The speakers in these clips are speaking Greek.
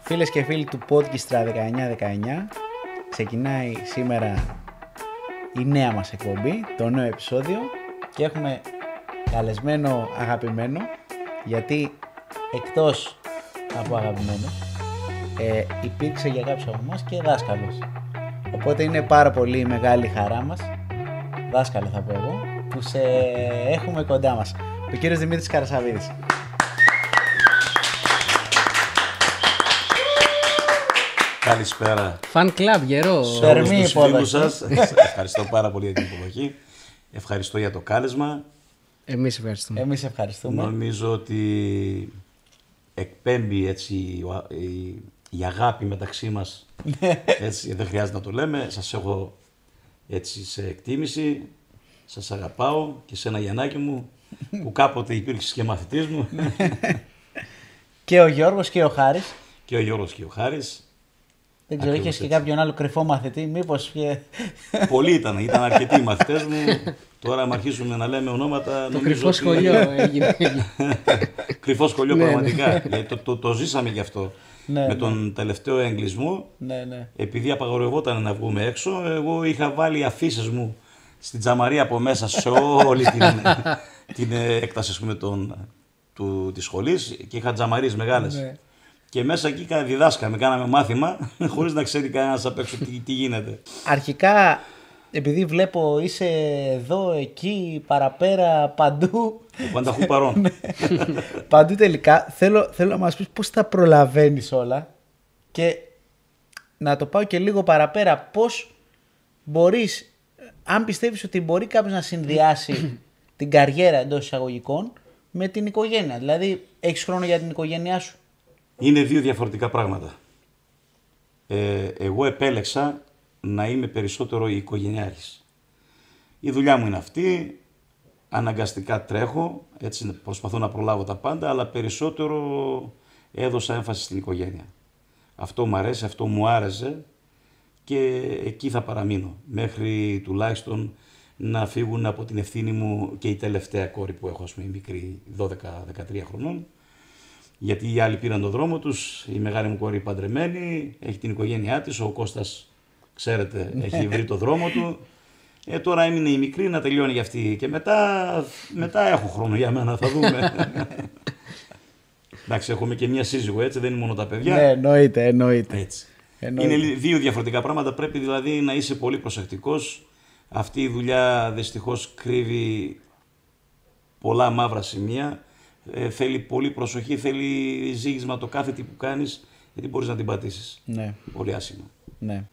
Φίλες και φίλοι του Podcast 1919, ξεκινάει σήμερα η νέα μας εκπομπή, το νέο επεισόδιο και έχουμε καλεσμένο αγαπημένο, γιατί εκτός από αγαπημένο υπήρξε για κάποιους από εμάς και δάσκαλος. Οπότε είναι πάρα πολύ μεγάλη χαρά μας, δάσκαλο θα πω εγώ, που σε έχουμε κοντά μας. Ο κύριος Δημήτρης Καρασαβίδης. Καλησπέρα. Φαν κλαμπ, γερό. Σε όλους τους φίλους σας. Ευχαριστώ πάρα πολύ για την υποδοχή. Ευχαριστώ για το κάλεσμα. Εμείς ευχαριστούμε. Εμείς ευχαριστούμε. Νομίζω ότι εκπέμπει έτσι η αγάπη μεταξύ μας. Έτσι, δεν χρειάζεται να το λέμε. Σας έχω έτσι σε εκτίμηση. Σας αγαπάω και σε ένα Γιαννάκι μου που κάποτε υπήρξε και μαθητής μου. Και ο Γιώργος και ο Χάρης. Και ο Γιώργος και ο Χάρης. Δεν ξέρω, είχες και κάποιον άλλο κρυφό μαθητή, μήπως και... Πολλοί ήταν αρκετοί οι μαθητές μου. Τώρα με αρχίσουμε να λέμε ονόματα. Το κρυφό σχολείο έγινε. Κρυφό σχολείο πραγματικά. Γιατί το ζήσαμε γι' αυτό. Με τον τελευταίο εγκλισμό, επειδή απαγορευόταν να βγούμε έξω, εγώ είχα βάλει αφίσες μου στην τζαμαρία από μέσα σε όλη την έκταση της σχολής και είχα τζαμαρίες μεγάλες. Και μέσα εκεί διδάσκαμε, κάναμε μάθημα, χωρίς να ξέρει κανένας απ' έξω τι γίνεται. Αρχικά, επειδή βλέπω είσαι εδώ, εκεί, παραπέρα, παντού. Πανταχού παρών. Παντού τελικά. Θέλω να μας πεις πώς τα προλαβαίνεις όλα και να το πάω και λίγο παραπέρα. Πώς μπορείς, αν πιστεύεις ότι μπορεί κάποιος να συνδυάσει την καριέρα εντός εισαγωγικών με την οικογένεια. Δηλαδή, έχεις χρόνο για την οικογένειά σου? Είναι δύο διαφορετικά πράγματα. Εγώ επέλεξα να είμαι περισσότερο οικογενειάρχης. Η δουλειά μου είναι αυτή, αναγκαστικά τρέχω, έτσι προσπαθώ να προλάβω τα πάντα, αλλά περισσότερο έδωσα έμφαση στην οικογένεια. Αυτό μου αρέσει, αυτό μου άρεσε και εκεί θα παραμείνω, μέχρι τουλάχιστον να φύγουν από την ευθύνη μου και η τελευταία κόρη που έχω, ας πούμε, η μικρή 12-13 χρονών. Γιατί οι άλλοι πήραν τον δρόμο τους, η μεγάλη μου κόρη παντρεμένη, έχει την οικογένειά της, ο Κώστας, ξέρετε, έχει βρει το δρόμο του. Τώρα έμεινε η μικρή να τελειώνει για αυτή και μετά έχω χρόνο για μένα, θα δούμε. Εντάξει, έχουμε και μια σύζυγο, έτσι, δεν είναι μόνο τα παιδιά. Ναι, εννοείται. Έτσι. Είναι δύο διαφορετικά πράγματα, πρέπει δηλαδή να είσαι πολύ προσεκτικός. Αυτή η δουλειά δυστυχώς κρύβει πολλά μαύρα σημεία. Θέλει πολύ προσοχή, θέλει ζύγισμα το κάθε τι που κάνεις, γιατί μπορείς να την πατήσεις. Ναι. Πολύ άσχημα. Ναι.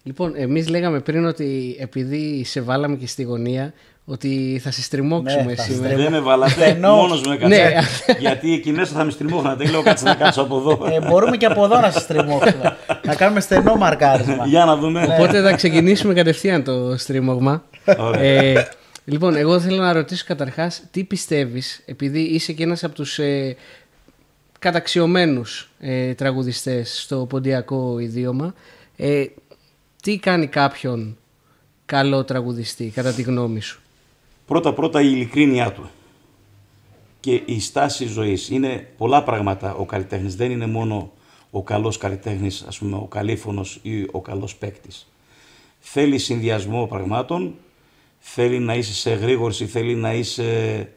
Λοιπόν, εμείς λέγαμε πριν ότι επειδή σε βάλαμε και στη γωνία, ότι θα σε στριμώξουμε σήμερα. Δεν με βάλατε, μόνος μου έκατσα. Γιατί εκεί μέσα θα με στριμώχνατε. Λέω κάτσε να κάτσω από εδώ. Μπορούμε και από εδώ να σε στριμώξουμε. Να κάνουμε στενό μαρκάρισμα. Για να δούμε. Οπότε θα ξεκινήσουμε κατευθείαν το στριμώγμα. Λοιπόν, εγώ θέλω να ρωτήσω καταρχάς τι πιστεύεις, επειδή είσαι και ένας από τους καταξιωμένους τραγουδιστές στο ποντιακό ιδίωμα, τι κάνει κάποιον καλό τραγουδιστή κατά τη γνώμη σου? Πρώτα η ειλικρίνειά του και η στάση ζωής. Είναι πολλά πράγματα ο καλλιτέχνης, δεν είναι μόνο ο καλός καλλιτέχνης, ας πούμε ο καλήφωνος ή ο καλός παίκτης. Θέλει συνδυασμό πραγμάτων. Θέλει να είσαι σε εγρήγορση, θέλει να είσαι,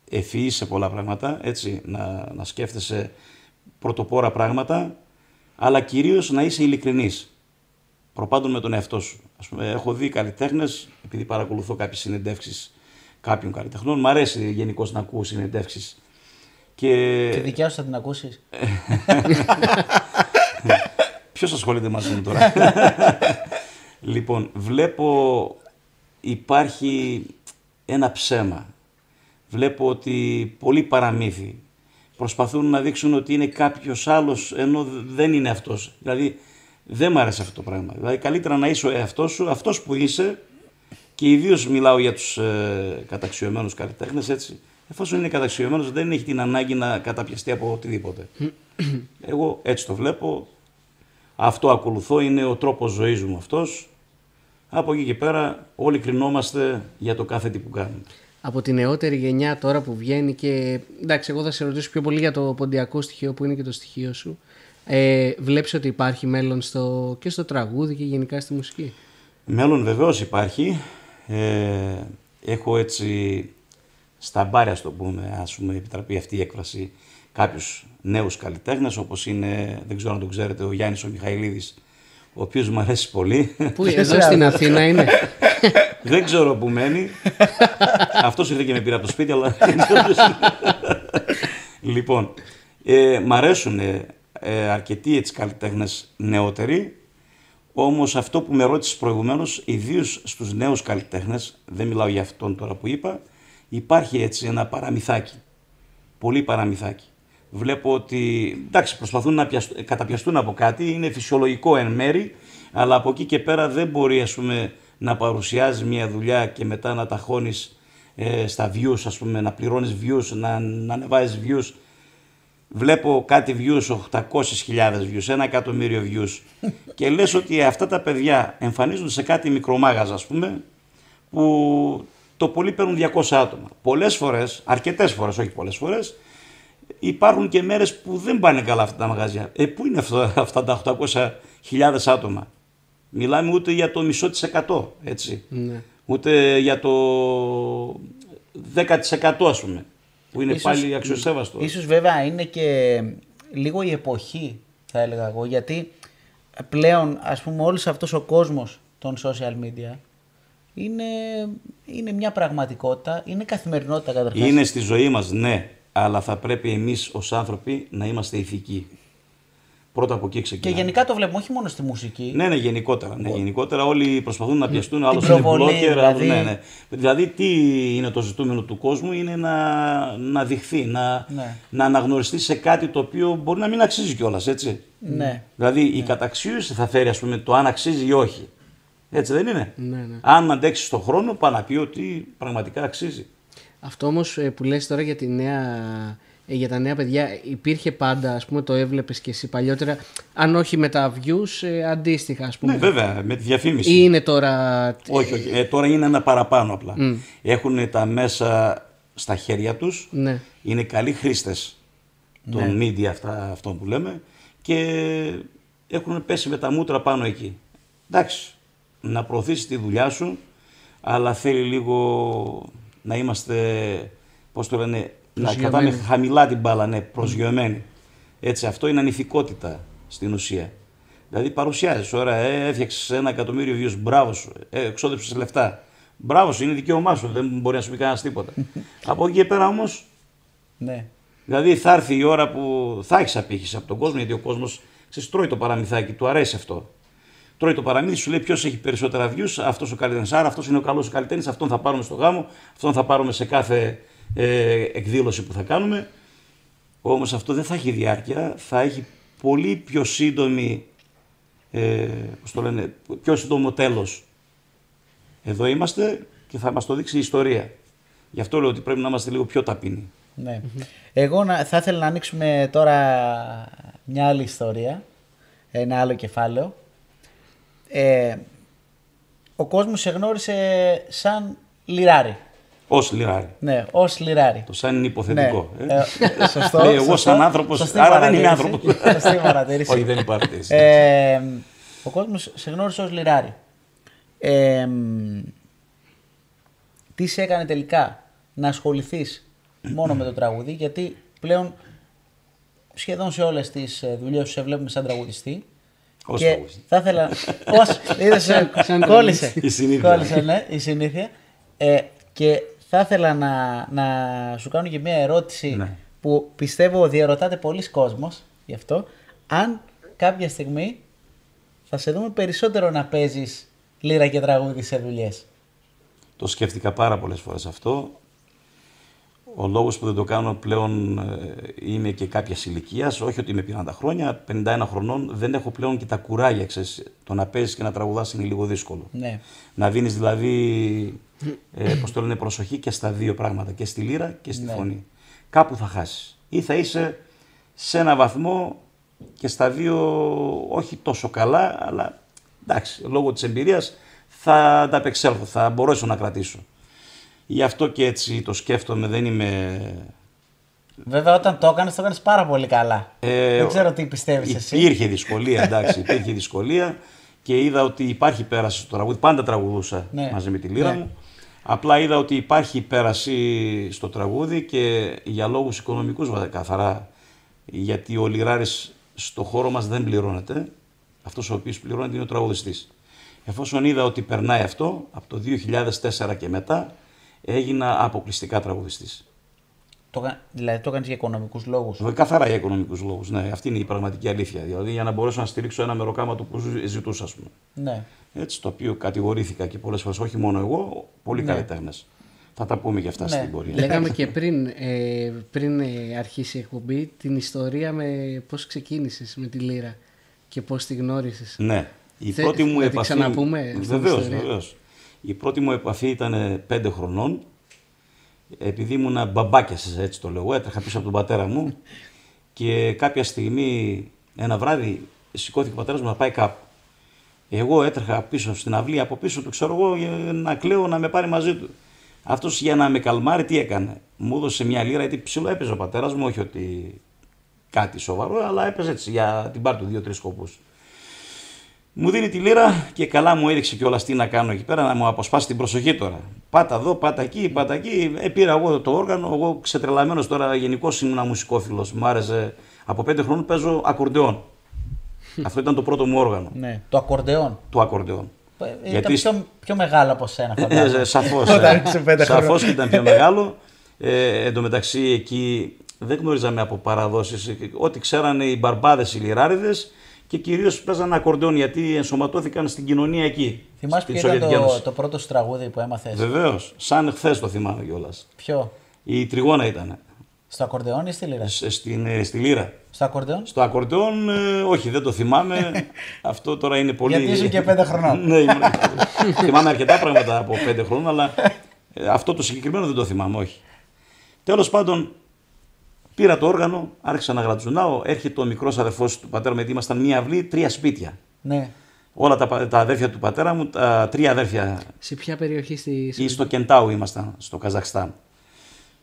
ευφυής σε πολλά πράγματα, έτσι, να σκέφτεσαι πρωτοπόρα πράγματα, αλλά κυρίως να είσαι ειλικρινής, προπάντων με τον εαυτό σου. Ας πούμε, έχω δει καλλιτέχνες, επειδή παρακολουθώ κάποιες συνεντεύξεις κάποιων καλλιτεχνών, μου αρέσει γενικώς να ακούω συνεντεύξεις. Και δικιά σου θα την ακούσεις? Ποιος ασχολείται μαζί μου τώρα? Λοιπόν, βλέπω υπάρχει ένα ψέμα. Βλέπω ότι πολλοί παραμύθι προσπαθούν να δείξουν ότι είναι κάποιος άλλος ενώ δεν είναι αυτός. Δηλαδή δεν μ' άρεσε αυτό το πράγμα. Δηλαδή καλύτερα να είσαι ο εαυτός σου, αυτός που είσαι, και ιδίως μιλάω για τους καταξιωμένους καλλιτέχνες, έτσι. Εφόσον είναι καταξιωμένος δεν έχει την ανάγκη να καταπιαστεί από οτιδήποτε. Εγώ έτσι το βλέπω. Αυτό ακολουθώ, είναι ο τρόπος ζωής μου αυτός. Από εκεί και πέρα όλοι κρινόμαστε για το κάθε τι που κάνουμε. από τη νεότερη γενιά τώρα που βγαίνει και εντάξει, εγώ θα σε ρωτήσω πιο πολύ για το ποντιακό στοιχείο που είναι και το στοιχείο σου. Βλέπεις ότι υπάρχει μέλλον και στο τραγούδι και γενικά στη μουσική? Μέλλον βεβαίως υπάρχει. Έχω έτσι στα μπάρια, το πούμε, ας πούμε, επιτραπεί αυτή η έκφραση, κάποιους νέους καλλιτέχνες, όπως είναι, δεν ξέρω αν τον ξέρετε, ο Γιάννης ο Μιχαηλίδης, ο οποίος μου αρέσει πολύ. Πού εδώ στην Αθήνα είναι? Δεν ξέρω που μένει. Αυτός ήρθε και με πήρε από το σπίτι, αλλά... Λοιπόν, μ' αρέσουν αρκετοί έτσι καλλιτέχνες νεότεροι, όμως αυτό που με ρώτησες προηγουμένως, ιδίως στους νέους καλλιτέχνες, δεν μιλάω για αυτόν τώρα που είπα, υπάρχει έτσι ένα παραμυθάκι, πολύ παραμυθάκι. Βλέπω ότι, εντάξει, προσπαθούν να καταπιαστούν από κάτι, είναι φυσιολογικό εν μέρη, αλλά από εκεί και πέρα δεν μπορεί, ας πούμε, να παρουσιάζει μια δουλειά και μετά να ταχώνεις στα views, ας πούμε, να πληρώνεις views, να ανεβάζεις views. Βλέπω κάτι views, 800.000 views, 1 εκατομμύριο views και λες ότι αυτά τα παιδιά εμφανίζονται σε κάτι μικρομάγαζα, ας πούμε, που το πολύ παίρνουν 200 άτομα. Πολλές φορές, αρκετές φορές, όχι πολλές φορές, υπάρχουν και μέρες που δεν πάνε καλά αυτά τα μαγαζιά. Πού είναι αυτά τα 800.000 άτομα? Μιλάμε ούτε για το 0,5%, έτσι. Ναι. Ούτε για το 10%, ας πούμε, που είναι πάλι αξιοσέβαστο. Ίσως βέβαια είναι και λίγο η εποχή, θα έλεγα εγώ, γιατί πλέον, ας πούμε, όλος αυτός ο κόσμος των social media είναι μια πραγματικότητα, είναι καθημερινότητα καταρχάς. Είναι στη ζωή μας, ναι, αλλά θα πρέπει εμείς ως άνθρωποι να είμαστε ηθικοί. Πρώτα από εκεί ξεκινάμε. Και γενικά το βλέπουμε, όχι μόνο στη μουσική. Ναι, γενικότερα. Ναι, γενικότερα όλοι προσπαθούν να πιαστούν. Άλλος είναι blogger, δηλαδή... ναι. Δηλαδή, τι είναι το ζητούμενο του κόσμου? Είναι να δειχθεί, να αναγνωριστεί σε κάτι το οποίο μπορεί να μην αξίζει κιόλας, έτσι. Ναι. Δηλαδή, η καταξίωση θα φέρει, ας πούμε, το αν αξίζει ή όχι. Έτσι δεν είναι? Ναι. Αν αντέξει στον χρόνο, πάει να πει ότι πραγματικά αξίζει. Αυτό όμως που λες τώρα για τα νέα παιδιά, υπήρχε πάντα, ας πούμε, το έβλεπες και εσύ παλιότερα, αν όχι με τα views, αντίστοιχα, ας πούμε. Ναι, βέβαια, με τη διαφήμιση. Ή είναι τώρα... Όχι, τώρα είναι ένα παραπάνω απλά. Έχουν τα μέσα στα χέρια τους, ναι. Είναι καλοί χρήστες των media αυτών που λέμε και έχουν πέσει με τα μούτρα πάνω εκεί. Εντάξει, να προωθήσεις τη δουλειά σου, αλλά θέλει λίγο να είμαστε, πώς το λένε, να κρατάμε χαμηλά την μπάλα, ναι, προσγειωμένοι. Έτσι, αυτό είναι ανηθικότητα στην ουσία. Δηλαδή παρουσιάζεις, ώρα, έφτιαξες 1 εκατομμύριο views, μπράβο σου, εξόδεψες λεφτά. Μπράβο σου, είναι δικαίωμά σου, δεν μπορεί να σου πει κανένας τίποτα. Από εκεί και πέρα όμως, ναι. Δηλαδή θα έρθει η ώρα που θα έχεις απήχηση από τον κόσμο, γιατί ο κόσμος τρώει το παραμυθάκι, του αρέσει αυτό. Τρώει το παραμύθι, σου λέει ποιος έχει περισσότερα views, αυτός ο καλλιτέχνης. Άρα αυτός είναι ο καλός καλλιτέχνης, αυτόν θα πάρουμε στο γάμο, αυτόν θα πάρουμε σε κάθε εκδήλωση που θα κάνουμε. Όμως αυτό δεν θα έχει διάρκεια, θα έχει πολύ πιο σύντομη, πιο σύντομο τέλος. Εδώ είμαστε και θα μας το δείξει η ιστορία. Γι' αυτό λέω ότι πρέπει να είμαστε λίγο πιο ταπεινοί. Ναι. Εγώ θα ήθελα να ανοίξουμε τώρα μια άλλη ιστορία, ένα άλλο κεφάλαιο. Ο κόσμος σε γνώρισε σαν λιράρι. Ως λιράρι. Ναι, ως λιράρι. Το σαν είναι υποθετικό. Ναι. Σωστό. Εγώ σαν άνθρωπος, άρα δεν είμαι άνθρωπος. Σωστή παρατήρηση. Όχι, δεν υπάρχει. Ο κόσμος σε γνώρισε ως λιράρι. Τι σε έκανε τελικά να ασχοληθείς μόνο με το τραγούδι, γιατί πλέον σχεδόν σε όλες τις δουλειές σου σε βλέπουμε σαν τραγουδιστή. Ως και τραγουδιστή. θα ήθελα. Κόλλησε. Η συνήθεια. Κόλλησε, ναι, η συνήθεια. Και θα ήθελα να σου κάνω και μια ερώτηση, ναι, που πιστεύω διαρωτάται πολλοί κόσμος γι' αυτό. Αν κάποια στιγμή θα σε δούμε περισσότερο να παίζεις λύρα και τραγούδι σε δουλειές. Το σκέφτηκα πάρα πολλές φορές αυτό. Ο λόγος που δεν το κάνω πλέον είμαι και κάποιας ηλικίας, όχι ότι είμαι 50 χρόνια, 51 χρονών, δεν έχω πλέον και τα κουράγια, ξέρεις, το να παίζεις και να τραγουδάς είναι λίγο δύσκολο. Ναι. Να δίνεις δηλαδή, πώς το λένε, προσοχή και στα δύο πράγματα, και στη λύρα και στη φωνή. Κάπου θα χάσεις. Ή θα είσαι σε ένα βαθμό και στα δύο όχι τόσο καλά, αλλά εντάξει, λόγω της εμπειρίας θα τα απεξέλθω, θα μπορέσω να κρατήσω. Γι' αυτό και έτσι το σκέφτομαι, δεν είμαι... Βέβαια, όταν το έκανες πάρα πολύ καλά. Δεν ξέρω τι πιστεύεις εσύ. Υπήρχε δυσκολία, εντάξει, υπήρχε δυσκολία και είδα ότι υπάρχει πέραση στο τραγούδι. Πάντα τραγουδούσα μαζί με τη λύρα μου. Απλά είδα ότι υπάρχει πέραση στο τραγούδι και για λόγους οικονομικούς καθαρά. Γιατί ο λυράρης στο χώρο μας δεν πληρώνεται. Αυτός ο οποίος πληρώνεται είναι ο τραγουδιστής. Εφόσον είδα ότι περνάει αυτό, από το 2004 και μετά έγινα αποκλειστικά τραγουδιστής. Δηλαδή το έκανες για οικονομικούς λόγους. Καθαρά για οικονομικούς λόγους. Ναι, αυτή είναι η πραγματική αλήθεια. Δηλαδή για να μπορέσω να στηρίξω ένα μεροκάματο που ζητούσα, ας πούμε. Ναι. Έτσι, το οποίο κατηγορήθηκα και πολλές φορές, όχι μόνο εγώ, πολλοί καλλιτέχνες. Θα τα πούμε και αυτά στην πορεία. Λέγαμε και πριν αρχίσει η εκπομπή την ιστορία με πώς ξεκίνησες με τη λύρα και πώς τη γνώρισες. Ναι. Η πρώτη μου επαφή. Να τη ξαναπούμε. Βεβαίως. Η πρώτη μου επαφή ήταν 5 χρονών. Επειδή ήμουν μπαμπάκιας, έτσι το λέω, έτρεχα πίσω από τον πατέρα μου και κάποια στιγμή, ένα βράδυ, σηκώθηκε ο πατέρας μου να πάει κάπου. Εγώ έτρεχα πίσω στην αυλή, από πίσω του, ξέρω εγώ, να κλαίω να με πάρει μαζί του. Αυτός για να με καλμάρει, τι έκανε. Μου έδωσε μια λύρα, γιατί ψηλό έπαιζε ο πατέρας μου, όχι ότι κάτι σοβαρό, αλλά έπαιζε έτσι για την πάρει του 2-3 σκοπούς. Μου δίνει τη λύρα και καλά μου έδειξε κιόλας τι να κάνω εκεί πέρα, να μου αποσπάσει την προσοχή τώρα. Πάτα εδώ, πάτα εκεί, πάτα εκεί. Πήρα εγώ το όργανο, εγώ ξετρελαμένος τώρα, γενικώς ήμουν μουσικόφιλος. Μ' άρεσε. Από 5 χρόνων παίζω ακορντεόν. Αυτό ήταν το πρώτο μου όργανο. Ναι, το ακορντεόν. Το ακορντεόν. Ήταν πιο μεγάλο από σένα, φαντάζομαι. Σαφώς και ήταν πιο μεγάλο. Εν τω μεταξύ εκεί δεν γνωρίζαμε από παραδόσεις. Ό,τι ξέρανε οι μπαρμπάδες, οι λιράριδες. Και κυρίως παίζανε ακορντεόν γιατί ενσωματώθηκαν στην κοινωνία εκεί. Θυμάσαι ποιο ήταν το πρώτο σου τραγούδι που έμαθες? Βεβαίως. Σαν χθες το θυμάμαι κιόλας. Ποιο? Η Τριγώνα ήταν. Στο ακορντεόν ή στη λύρα? Στη λύρα. Στο ακορντεόν? Στο ακορντεόν, όχι, δεν το θυμάμαι. Αυτό τώρα είναι πολύ. Γιατί ήσουν και 5 χρονών. Ναι, θυμάμαι αρκετά πράγματα από 5 χρόνων, αλλά αυτό το συγκεκριμένο δεν το θυμάμαι, όχι. Τέλος πάντων. Πήρα το όργανο, άρχισα να γρατζουνάω. Έρχεται ο μικρός αδερφός του πατέρα μου, γιατί ήμασταν μία αυλή, 3 σπίτια. Ναι. Όλα τα αδέρφια του πατέρα μου, τα 3 αδέρφια. Σε ποια περιοχή Στο Κεντάου ήμασταν, στο Καζακστάν.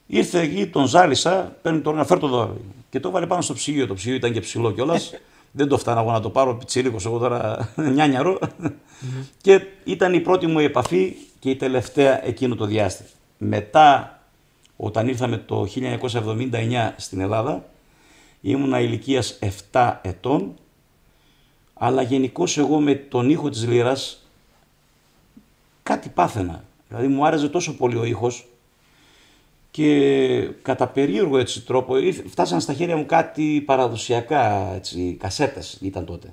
Ήρθε εκεί, τον ζάλισα, παίρνει το όργανο, φέρ το εδώ. Και το βάλε πάνω στο ψυγείο. Το ψυγείο ήταν και ψηλό κιόλας. Δεν το φτάνα εγώ να το πάρω, πιτσίρικος, εγώ τώρα νιάνιαρο. Και ήταν η πρώτη μου επαφή και η τελευταία εκείνο το διάστημα. Μετά. Όταν ήρθαμε το 1979 στην Ελλάδα, ήμουνα ηλικίας 7 ετών, αλλά γενικώς εγώ με τον ήχο της λύρας κάτι πάθαινα. Δηλαδή μου άρεσε τόσο πολύ ο ήχος και κατά περίεργο έτσι τρόπο φτάσαν στα χέρια μου κάτι παραδοσιακά, έτσι, κασέτες ήταν τότε.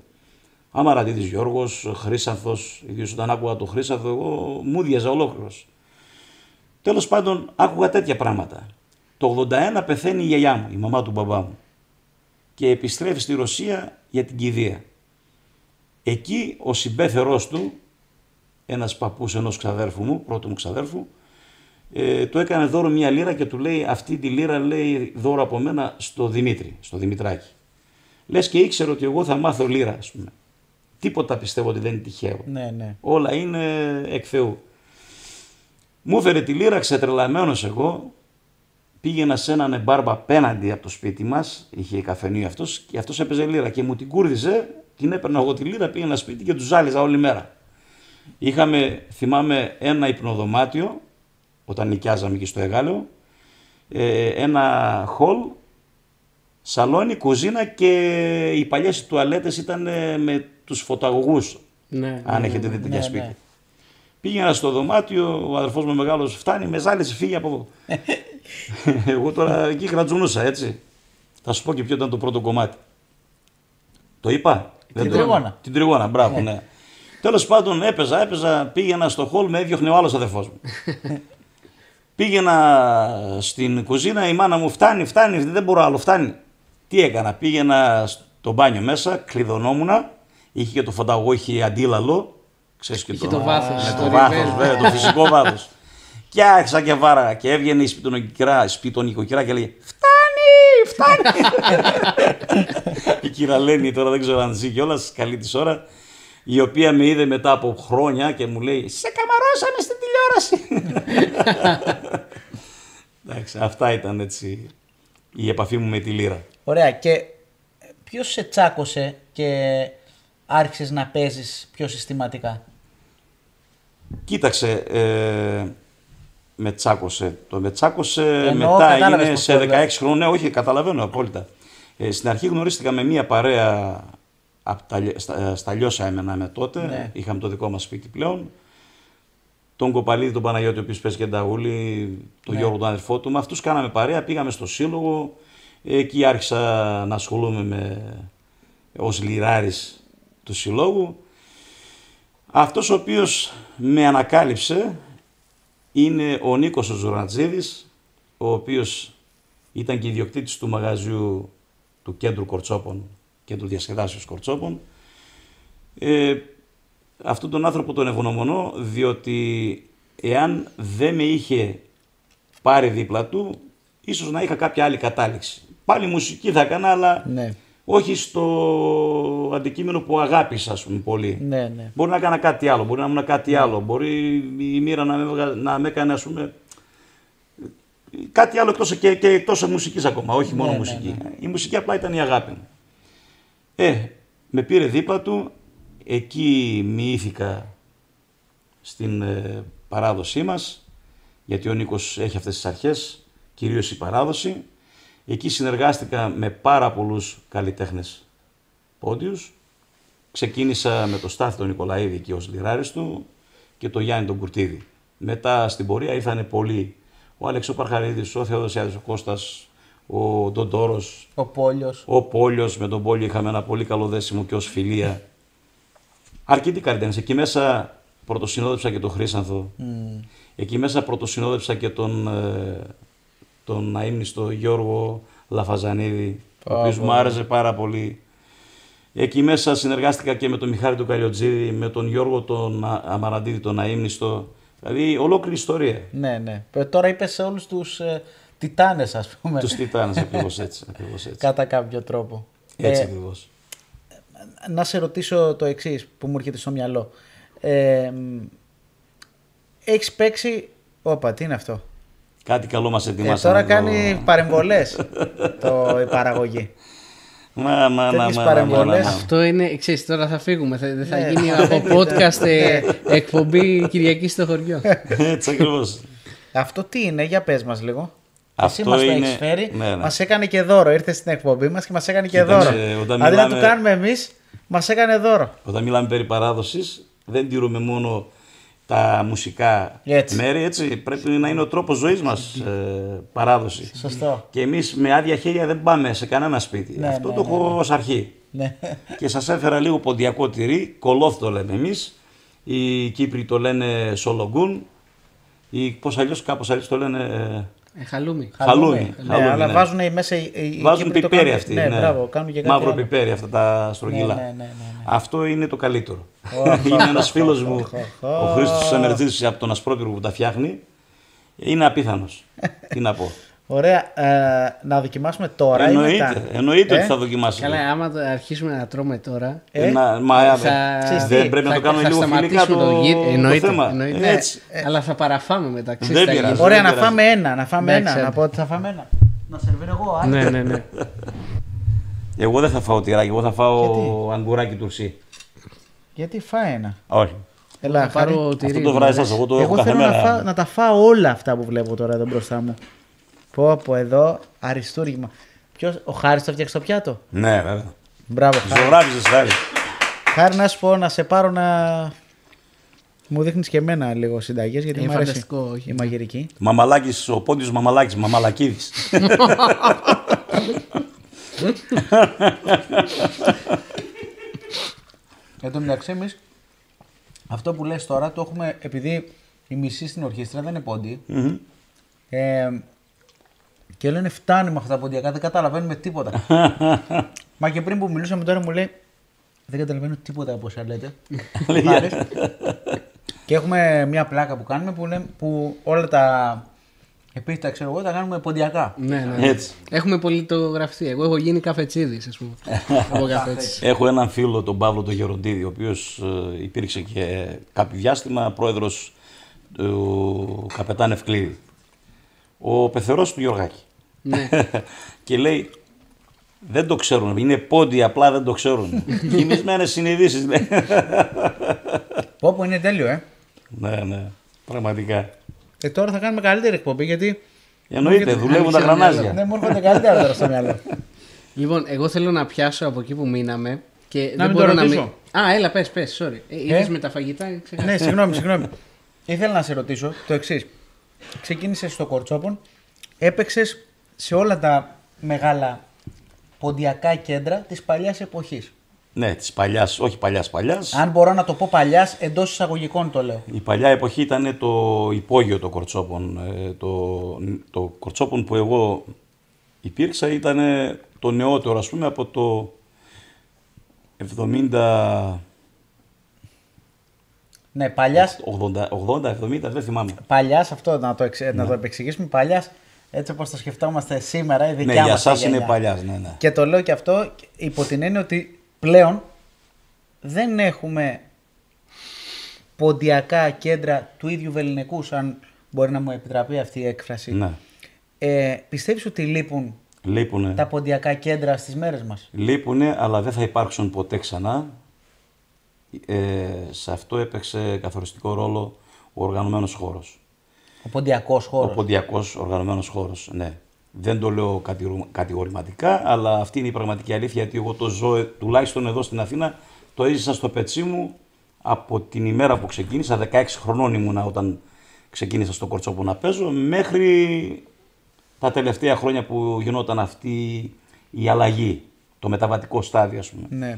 Αμαραντίδης Γιώργος, Χρύσανθος, ιδίως όταν άκουγα το Χρύσανθο εγώ μούδιαζα ολόκληρος. Τέλος πάντων, άκουγα τέτοια πράγματα. Το 81 πεθαίνει η γιαγιά μου, η μαμά του μπαμπά μου. Και επιστρέφει στη Ρωσία για την κηδεία. Εκεί ο συμπέθερός του, ένας παππούς ενός ξαδέρφου μου, πρώτου μου ξαδέρφου, του έκανε δώρο μια λύρα και του λέει αυτή τη λύρα λέει δώρο από μένα στο Δημήτρη, στο Δημητράκη. Λες και ήξερε ότι εγώ θα μάθω λύρα, ας πούμε. Τίποτα πιστεύω ότι δεν είναι τυχαίο. Ναι. Όλα είναι εκ Θεού. Μου έφερε τη λύρα, ξετρελαμένος εγώ, πήγαινα σε έναν μπάρμπα απέναντι από το σπίτι μας, είχε καφενείο αυτός και αυτός έπαιζε λύρα και μου την κούρδιζε, την έπαιρνα εγώ τη λύρα, πήγαινα σπίτι και του ζάλιζα όλη μέρα. Είχαμε, θυμάμαι, ένα υπνοδωμάτιο, όταν νοικιάζαμε εκεί στο Εγάλεο, ένα χολ, σαλόνι, κουζίνα και οι παλιές τουαλέτες ήταν με τους φωταγωγούς, αν έχετε δει τέτοια σπίτι. Ναι. Πήγαινα στο δωμάτιο, ο αδερφός μου μεγάλος φτάνει, με ζάλισε, φύγει από εδώ. Εγώ τώρα εκεί γρατζουνούσα, έτσι. Θα σου πω και ποιο ήταν το πρώτο κομμάτι. Το είπα. Την Τριγώνα, μπράβο, ναι. Τέλος πάντων έπαιζα, πήγαινα στο χολ, με έδιωχνε ο άλλος αδερφός μου. Πήγαινα στην κουζίνα, η μάνα μου φτάνει, δεν μπορώ άλλο, φτάνει. Τι έκανα, πήγαινα στο μπάνιο μέσα, κλειδωνόμουνα, είχε και το φωταγωγό, είχε αντίλαλο. Ξέρεις και το βάθος. Με το βάθος, βέβαια, το φυσικό βάθος. Και άρχισα και βάρα και έβγαινε η σπιτονικοκυρά και λέει φτάνει. Η κυρία Λένη τώρα δεν ξέρω αν ζει κιόλας, καλή της ώρα. η οποία με είδε μετά από χρόνια και μου λέει «Σε καμαρώσανε στην τηλεόραση». Εντάξει, αυτά ήταν έτσι η επαφή μου με τη λύρα. Ωραία. Και ποιος σε τσάκωσε και άρχισες να παίζεις πιο συστηματικά? Κοίταξε, με τσάκωσε. Με τσάκωσε Εννοώ, μετά κατάλαβες έγινε πώς σε το 16 λέω. χρόνια. Ναι, όχι, καταλαβαίνω απόλυτα. Στην αρχή γνωρίστηκα με μία παρέα στα Λιώσα έμενα με τότε. Ναι. Είχαμε το δικό μας σπίτι πλέον. Τον Κοπαλίδη, τον Παναγιώτη, ο οποίος παίζει και ταγούλη, τον Γιώργο, τον αδερφό του. Με αυτούς κάναμε παρέα, πήγαμε στο σύλλογο. Εκεί άρχισα να ασχολούμαι ως λυράρης του συλλόγου. Αυτός ο οποίος με ανακάλυψε είναι ο Νίκος ο Ζουρνατζίδης, ο οποίος ήταν και ιδιοκτήτης του μαγαζιού του Κέντρου Κορτσόπων, Κέντρου Διασκεδάσεως Κορτσόπων. Αυτόν τον άνθρωπο τον ευγνωμονώ, διότι εάν δεν με είχε πάρει δίπλα του, ίσως να είχα κάποια άλλη κατάληξη. Πάλι μουσική θα έκανα, αλλά Ναι. όχι στο αντικείμενο που αγάπησα, ας πούμε, πολύ. Ναι. Μπορεί να έκανα κάτι άλλο, μπορεί να ήμουν κάτι άλλο, μπορεί η μοίρα να με έκανε, ας πούμε, κάτι άλλο και εκτός μουσικής ακόμα, όχι μόνο μουσική. Η μουσική απλά ήταν η αγάπη μου. Με πήρε δίπλα του, εκεί μοιήθηκα στην παράδοσή μας, γιατί ο Νίκος έχει αυτές τις αρχές, κυρίως η παράδοση. Εκεί συνεργάστηκα με πάρα πολλούς καλλιτέχνες πόντιους. Ξεκίνησα με τον Στάθη τον Νικολαίδη εκεί ως λυράρης του και τον Γιάννη τον Κουρτίδη. Μετά στην πορεία ήρθανε πολλοί. Ο Άλεξο Παρχαρίδης, ο Θεοδοσιάδης, ο Κώστας, ο Ντοντόρος, ο Πόλιος. Με τον Πόλιο είχαμε ένα πολύ καλό δέσιμο και ως φιλία. Αρκετοί καλλιτέχνες. Εκεί μέσα πρωτοσυνόδεψα και τον Χρύσανθο. Εκεί μέσα πρωτοσυνόδεψα και τον αείμνηστο Γιώργο Λαφαζανίδη, ο οποίος μου άρεσε πάρα πολύ. Εκεί μέσα συνεργάστηκα και με τον Μιχάλη τον Καλιοτζίδη, με τον Γιώργο τον Αμαραντίδη, τον αείμνηστο. Δηλαδή ολόκληρη ιστορία. Ναι. Τώρα είπες σε όλους τους τιτάνες, ας πούμε. Τους τιτάνες, ακριβώς έτσι. Κατά κάποιο τρόπο. Έτσι ακριβώς. Να σε ρωτήσω το εξής που μου έρχεται στο μυαλό. Έχεις παίξει... Όπα, τι είναι αυτό? Κάτι καλό μας ετοιμάσανε. Τώρα κάνει παρεμβολές η παραγωγή. παρεμβολές. Αυτό είναι, ξέρεις, τώρα θα φύγουμε. Δεν θα γίνει από podcast εκπομπή Κυριακή στο χωριό. Έτσι ακριβώς. Αυτό τι είναι, για πες μας λίγο. Αυτό εσύ μας το είναι... έχεις φέρει, ναι. Μας έκανε και δώρο. Ήρθε στην εκπομπή μας και μας έκανε και δώρο. Αντί να του κάνουμε εμείς, μας έκανε δώρο. Όταν μιλάμε περί παράδοσης, δεν τηρούμε μόνο τα μουσικά μέρη, έτσι. Πρέπει να είναι ο τρόπος ζωής μας παράδοση. Σωστό. Και εμείς με άδεια χέρια δεν πάμε σε κανένα σπίτι. Αυτό το έχω ως αρχή. Ναι. Και σας έφερα λίγο ποντιακό τυρί, κολόφ το λέμε εμείς. Οι Κύπροι το λένε σολογγούν. Κάπως αλλιώς το λένε... Χαλούμι. Χαλούμι. Ναι, αλλά βάζουν μέσα βάζουν πιπέρι αυτοί. Ναι, μπράβο, κάνουν και κάτι μαύρο άλλο. πιπέρι αυτά τα στρογγυλά. Ναι. Αυτό είναι το καλύτερο. Είναι ένας φίλος μου, ο Χρήστος Αμερτζίδης από τον Ασπρόπυργο που τα φτιάχνει. Είναι απίθανος. Τι να πω. Ωραία, να δοκιμάσουμε τώρα. Εννοείται ότι θα δοκιμάσουμε. Καλά, άμα αρχίσουμε να τρώμε τώρα. Δεν πρέπει να το κάνουμε λίγο φιλικά το θέμα. Εννοείται. Αλλά θα παραφάμε μετά. Ωραία, να φάμε ένα. Να πω ότι θα φάμε ένα. Να σερβίρω εγώ. Ναι. Εγώ δεν θα φάω τυράκι, εγώ θα φάω αγκουράκι τουρσί. Γιατί φάει ένα? Όχι. Έλα, πάρω τυρί. Αυτό το βράδυ σας, εγώ το έχω κάθε μέρα. Εγώ θέλω να τα φάω όλα αυτά που βλέπω τώρα εδώ μπροστά μου. Πω εδώ, αριστούργημα. Ο Χάρης το φτιάξει το πιάτο? Ναι, βέβαια. Μπράβο, ζωγράφιζες, Χάρη. Χάρη, να σου πω, να σε πάρω να μου δείχνεις και εμένα λίγο συνταγές, γιατί μου αρέσει η μαγειρική. Μαμαλάκης, ο Πόντιος Μαμαλάκης, Μαμαλακίδης. Εν τω μεταξύ εμείς, αυτό που λες τώρα το έχουμε, επειδή η μισή στην ορχήστρα δεν είναι πόντι. Και λένε φτάνει με αυτά τα ποντιακά, δεν καταλαβαίνουμε τίποτα. Μα και πριν που μιλούσαμε τώρα μου λέει δεν καταλαβαίνω τίποτα από όσα λέτε. Και έχουμε μια πλάκα που κάνουμε που όλα τα Επίσης τα ξέρω εγώ, τα κάνουμε ποντιακά. Ναι. Έτσι. Έχουμε πολύ το γραφτεί. Εγώ έχω γίνει καφετσίδης, ας πούμε. Από καφέτσι. Έχω έναν φίλο, τον Παύλο τον Γεροντίδη, ο οποίος υπήρξε και κάποιο διάστημα πρόεδρος του Καπετάν Ευκλήδη. Ο πεθερός του Γιωργάκη. Ναι. Και λέει, δεν το ξέρουν, είναι πόντι, απλά δεν το ξέρουν. Κοιμισμένες συνειδήσεις. Πω είναι τέλειο, Ναι, πραγματικά. Τώρα θα κάνουμε καλύτερη εκπομπή γιατί. Εννοείται, δουλεύουν τα γρανάζια. Ναι, μου έρχονται καλύτερα τώρα στο μυαλό. Λοιπόν, εγώ θέλω να πιάσω από εκεί που μείναμε. Και Να δεν μην μπορώ το να ρωτήσω. Έλα, πες, sorry. Είδες με τα φαγητά, Ναι, συγγνώμη. Ήθελα να σε ρωτήσω το εξής. Ξεκίνησες στο Κορτσόπον, έπαιξες σε όλα τα μεγάλα ποντιακά κέντρα της παλιάς εποχής. Ναι, της παλιάς, όχι παλιάς. Αν μπορώ να το πω παλιάς, εντός εισαγωγικών το λέω. Η παλιά εποχή ήταν το υπόγειο το Κορτσόπον. Το Κορτσόπον που εγώ υπήρξα ήταν το νεότερο, ας πούμε, από το 70... Ναι, παλιάς. 80-70, δεν θυμάμαι. Παλιάς, αυτό να το επεξηγήσουμε. Παλιάς, έτσι όπως το σκεφτόμαστε σήμερα, η δικιά Ναι, για μας σας γενιά. είναι παλιάς, ναι. Και το λέω και αυτό υπό την έννοια ότι πλέον δεν έχουμε ποντιακά κέντρα του ίδιου βελληνικούς, αν μπορεί να μου επιτραπεί αυτή η έκφραση. Ναι. Πιστεύεις ότι λείπουν Λείπουνε. τα ποντιακά κέντρα στις μέρες μας? Λείπουνε, αλλά δεν θα υπάρξουν ποτέ ξανά. Σε αυτό έπαιξε καθοριστικό ρόλο ο οργανωμένος χώρος. Ο ποντιακός χώρος. Ο ποντιακός οργανωμένος χώρος, ναι. Δεν το λέω κατηγορηματικά, αλλά αυτή είναι η πραγματική αλήθεια, γιατί εγώ το ζω, τουλάχιστον εδώ στην Αθήνα, το έζησα στο πετσί μου από την ημέρα που ξεκίνησα, 16 χρονών ήμουνα όταν ξεκίνησα στο Κορτσόπο να παίζω, μέχρι τα τελευταία χρόνια που γινόταν αυτή η αλλαγή, το μεταβατικό στάδιο, ας πούμε. Ναι.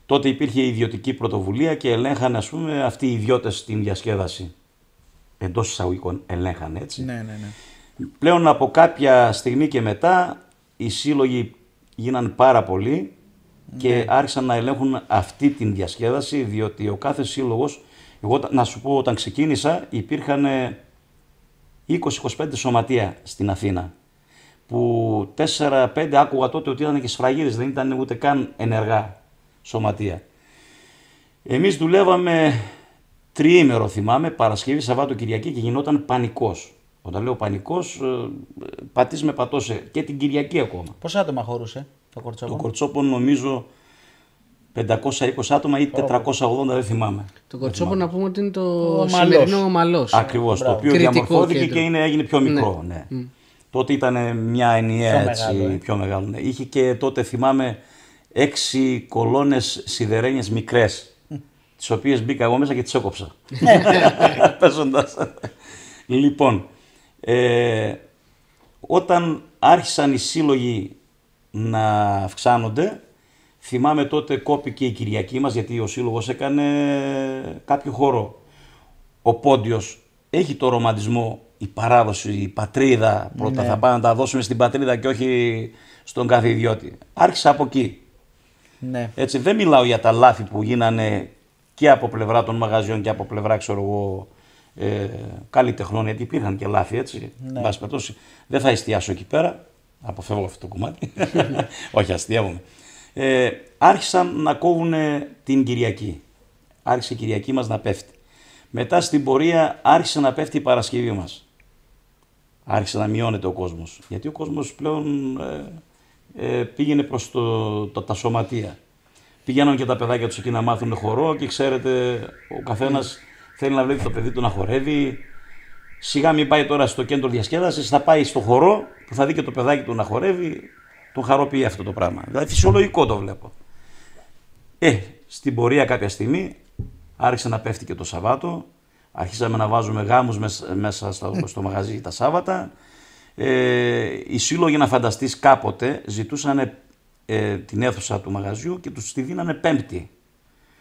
Τότε υπήρχε ιδιωτική πρωτοβουλία και ελέγχανε, ας πούμε, αυτοί οι ιδιώτες την διασκέδαση. Εντός εισαγωγικών ελέγχανε, έτσι. Ναι. Πλέον από κάποια στιγμή και μετά οι σύλλογοι γίναν πάρα πολλοί και άρχισαν να ελέγχουν αυτή την διασκέδαση, διότι ο κάθε σύλλογος, εγώ να σου πω όταν ξεκίνησα υπήρχαν 20-25 σωματεία στην Αθήνα, που 4-5 άκουγα τότε ότι ήταν και σφραγίδες, δεν ήταν ούτε καν ενεργά σωματεία. Εμείς δουλεύαμε τριήμερο, θυμάμαι, Παρασκευή, Σαββάτο, Κυριακή, και γινόταν πανικός. Όταν λέω πανικός, πατής με πατώσε και την Κυριακή ακόμα. Πόσα άτομα χωρούσε το Το Κορτσόπον? Κορτσόπον νομίζω 520 άτομα ή 480, δεν θυμάμαι. Το Κορτσόπον να πούμε ότι είναι το Ομαλός. σημερινό Ομαλός. Ακριβώς, το Μπράβο. οποίο Κριτικό διαμορφώθηκε κέντρο. και έγινε πιο μικρό. Ναι. Τότε ήταν μια ενιαία, Πιο έτσι, μεγάλο, πιο μεγάλο. Ναι. Είχε και τότε, θυμάμαι, 6 κολόνες σιδερένιες μικρές, τις οποίες μπήκα εγώ μέσα και τις έκοψα. Παίζοντας. Λοιπόν, όταν άρχισαν οι σύλλογοι να αυξάνονται, θυμάμαι τότε κόπηκε η Κυριακή μας, γιατί ο σύλλογος έκανε κάποιο χώρο. Ο Πόντιος έχει το ρομαντισμό, η παράδοση, η πατρίδα. Πρώτα θα πάμε να τα δώσουμε στην πατρίδα και όχι στον κάθε ιδιώτη. Άρχισα από εκεί. Ναι. Έτσι, δεν μιλάω για τα λάθη που γίνανε και από πλευρά των μαγαζιών και από πλευρά, ξέρω εγώ, καλλιτεχνών, γιατί υπήρχαν και λάθη, έτσι. Ναι. Εν πάση περιπτώσει, δεν θα εστιάσω εκεί πέρα. Αποφεύγω αυτό το κομμάτι. Όχι, αστείευομαι. Άρχισαν να κόβουν την Κυριακή. Άρχισε η Κυριακή μας να πέφτει. Μετά στην πορεία άρχισε να πέφτει η Παρασκευή μας. Άρχισε να μειώνεται ο κόσμος. Γιατί ο κόσμος πλέον πήγαινε προς τα σωματεία. Πηγαίναν και τα παιδάκια τους εκεί να μάθουν χορό και ξέρετε, ο καθένας θέλει να βλέπει το παιδί του να χορεύει. Σιγά μην πάει τώρα στο κέντρο διασκέδασης, θα πάει στο χορό που θα δει και το παιδάκι του να χορεύει. Τον χαροποιεί αυτό το πράγμα. Δηλαδή φυσιολογικό το βλέπω. Στην πορεία κάποια στιγμή άρχισε να πέφτει και το Σαββάτο. Αρχίσαμε να βάζουμε γάμους μέσα στο μαγαζί τα Σάββατα. Οι σύλλογοι, να φανταστείς, κάποτε ζητούσαν την αίθουσα του μαγαζιού και τους τη δίνανε Πέμπτη.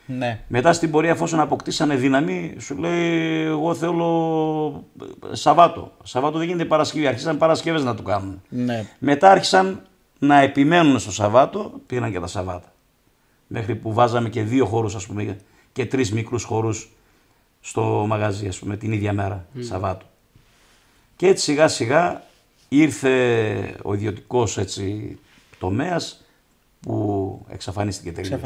Ναι. Μετά στην πορεία, εφόσον αποκτήσανε δύναμη, σου λέει: εγώ θέλω Σαββάτο. Σαββάτο δεν γίνεται Παρασκευή. Άρχισαν Παρασκευές να του κάνουν. Ναι. Μετά άρχισαν να επιμένουν στο Σαββάτο, πήγαν και τα Σαββάτα. Μέχρι που βάζαμε και 2 χώρους, ας πούμε, και 3 μικρούς χώρους στο μαγαζί, ας πούμε, την ίδια μέρα, Σαββάτο. Και έτσι σιγά σιγά ήρθε ο ιδιωτικός τομέας που εξαφανίστηκε τελείως.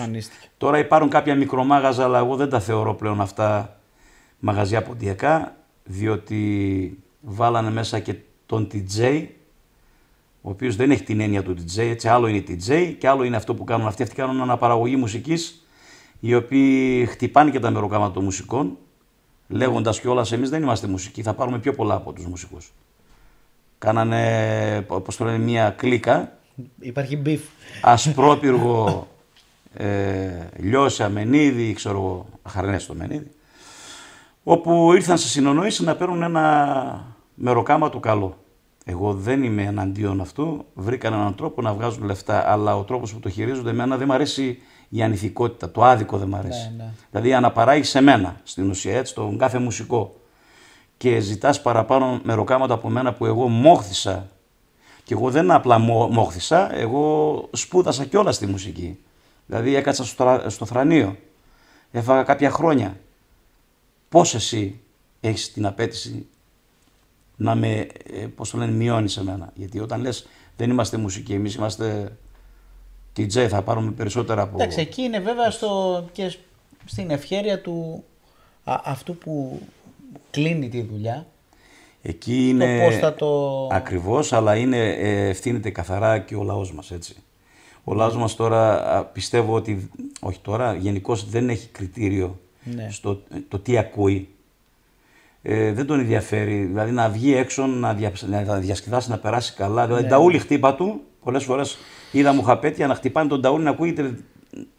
Τώρα υπάρχουν κάποια μικρομάγαζα, αλλά εγώ δεν τα θεωρώ πλέον αυτά μαγαζιά ποντιακά, διότι βάλανε μέσα και τον DJ, ο οποίος δεν έχει την έννοια του DJ, έτσι, άλλο είναι DJ και άλλο είναι αυτό που κάνουν αυτοί. Αυτοί κάνουν αναπαραγωγή μουσικής, οι οποίοι χτυπάνε και τα μεροκάματα των μουσικών, λέγοντας κιόλας εμείς δεν είμαστε μουσικοί, θα πάρουμε πιο πολλά από τους μουσικούς. Κάνανε, όπως το λένε, μια κλίκα. Υπάρχει μπιφ. Ασπρόπυργο, Λιώση, Αμενίδη, ξέρω εγώ, Αχαρνές το Αμενίδη, όπου ήρθαν σε συνονόηση να παίρνουν ένα μεροκάματο καλό. Εγώ δεν είμαι εναντίον αυτού, βρήκαν έναν τρόπο να βγάζουν λεφτά, αλλά ο τρόπος που το χειρίζονται εμένα δεν μου αρέσει η ανηθικότητα, το άδικο δεν μου αρέσει. Ναι. Δηλαδή αναπαράγει σε μένα, στην ουσία, έτσι, τον κάθε μουσικό. Και ζητάς παραπάνω μεροκάματα από μένα που εγώ μόχθησα. Και εγώ δεν απλά μόχθησα, εγώ σπούδασα κιόλας στη μουσική. Δηλαδή έκατσα στο θρανείο, έφαγα κάποια χρόνια. Πώς εσύ έχεις την απέτηση να με, μειώνεις εμένα? Γιατί όταν λες δεν είμαστε μουσικοί, εμείς είμαστε DJ, θα πάρουμε περισσότερα από... Εντάξει, εκεί είναι βέβαια και στην ευχέρεια του αυτού που κλείνει τη δουλειά. Εκεί είναι ακριβώς, αλλά ευθύνεται καθαρά και ο λαός μας, έτσι. Ο λαός μας τώρα πιστεύω ότι, όχι τώρα, γενικώς δεν έχει κριτήριο στο το τι ακούει. Δεν τον ενδιαφέρει, δηλαδή να βγει έξω, να διασκεδάσει, να περάσει καλά. Δηλαδή ταούλι χτύπα του, πολλές φορές είδα μουχαπέτια να χτυπάνε τον ταούλι, να ακούγεται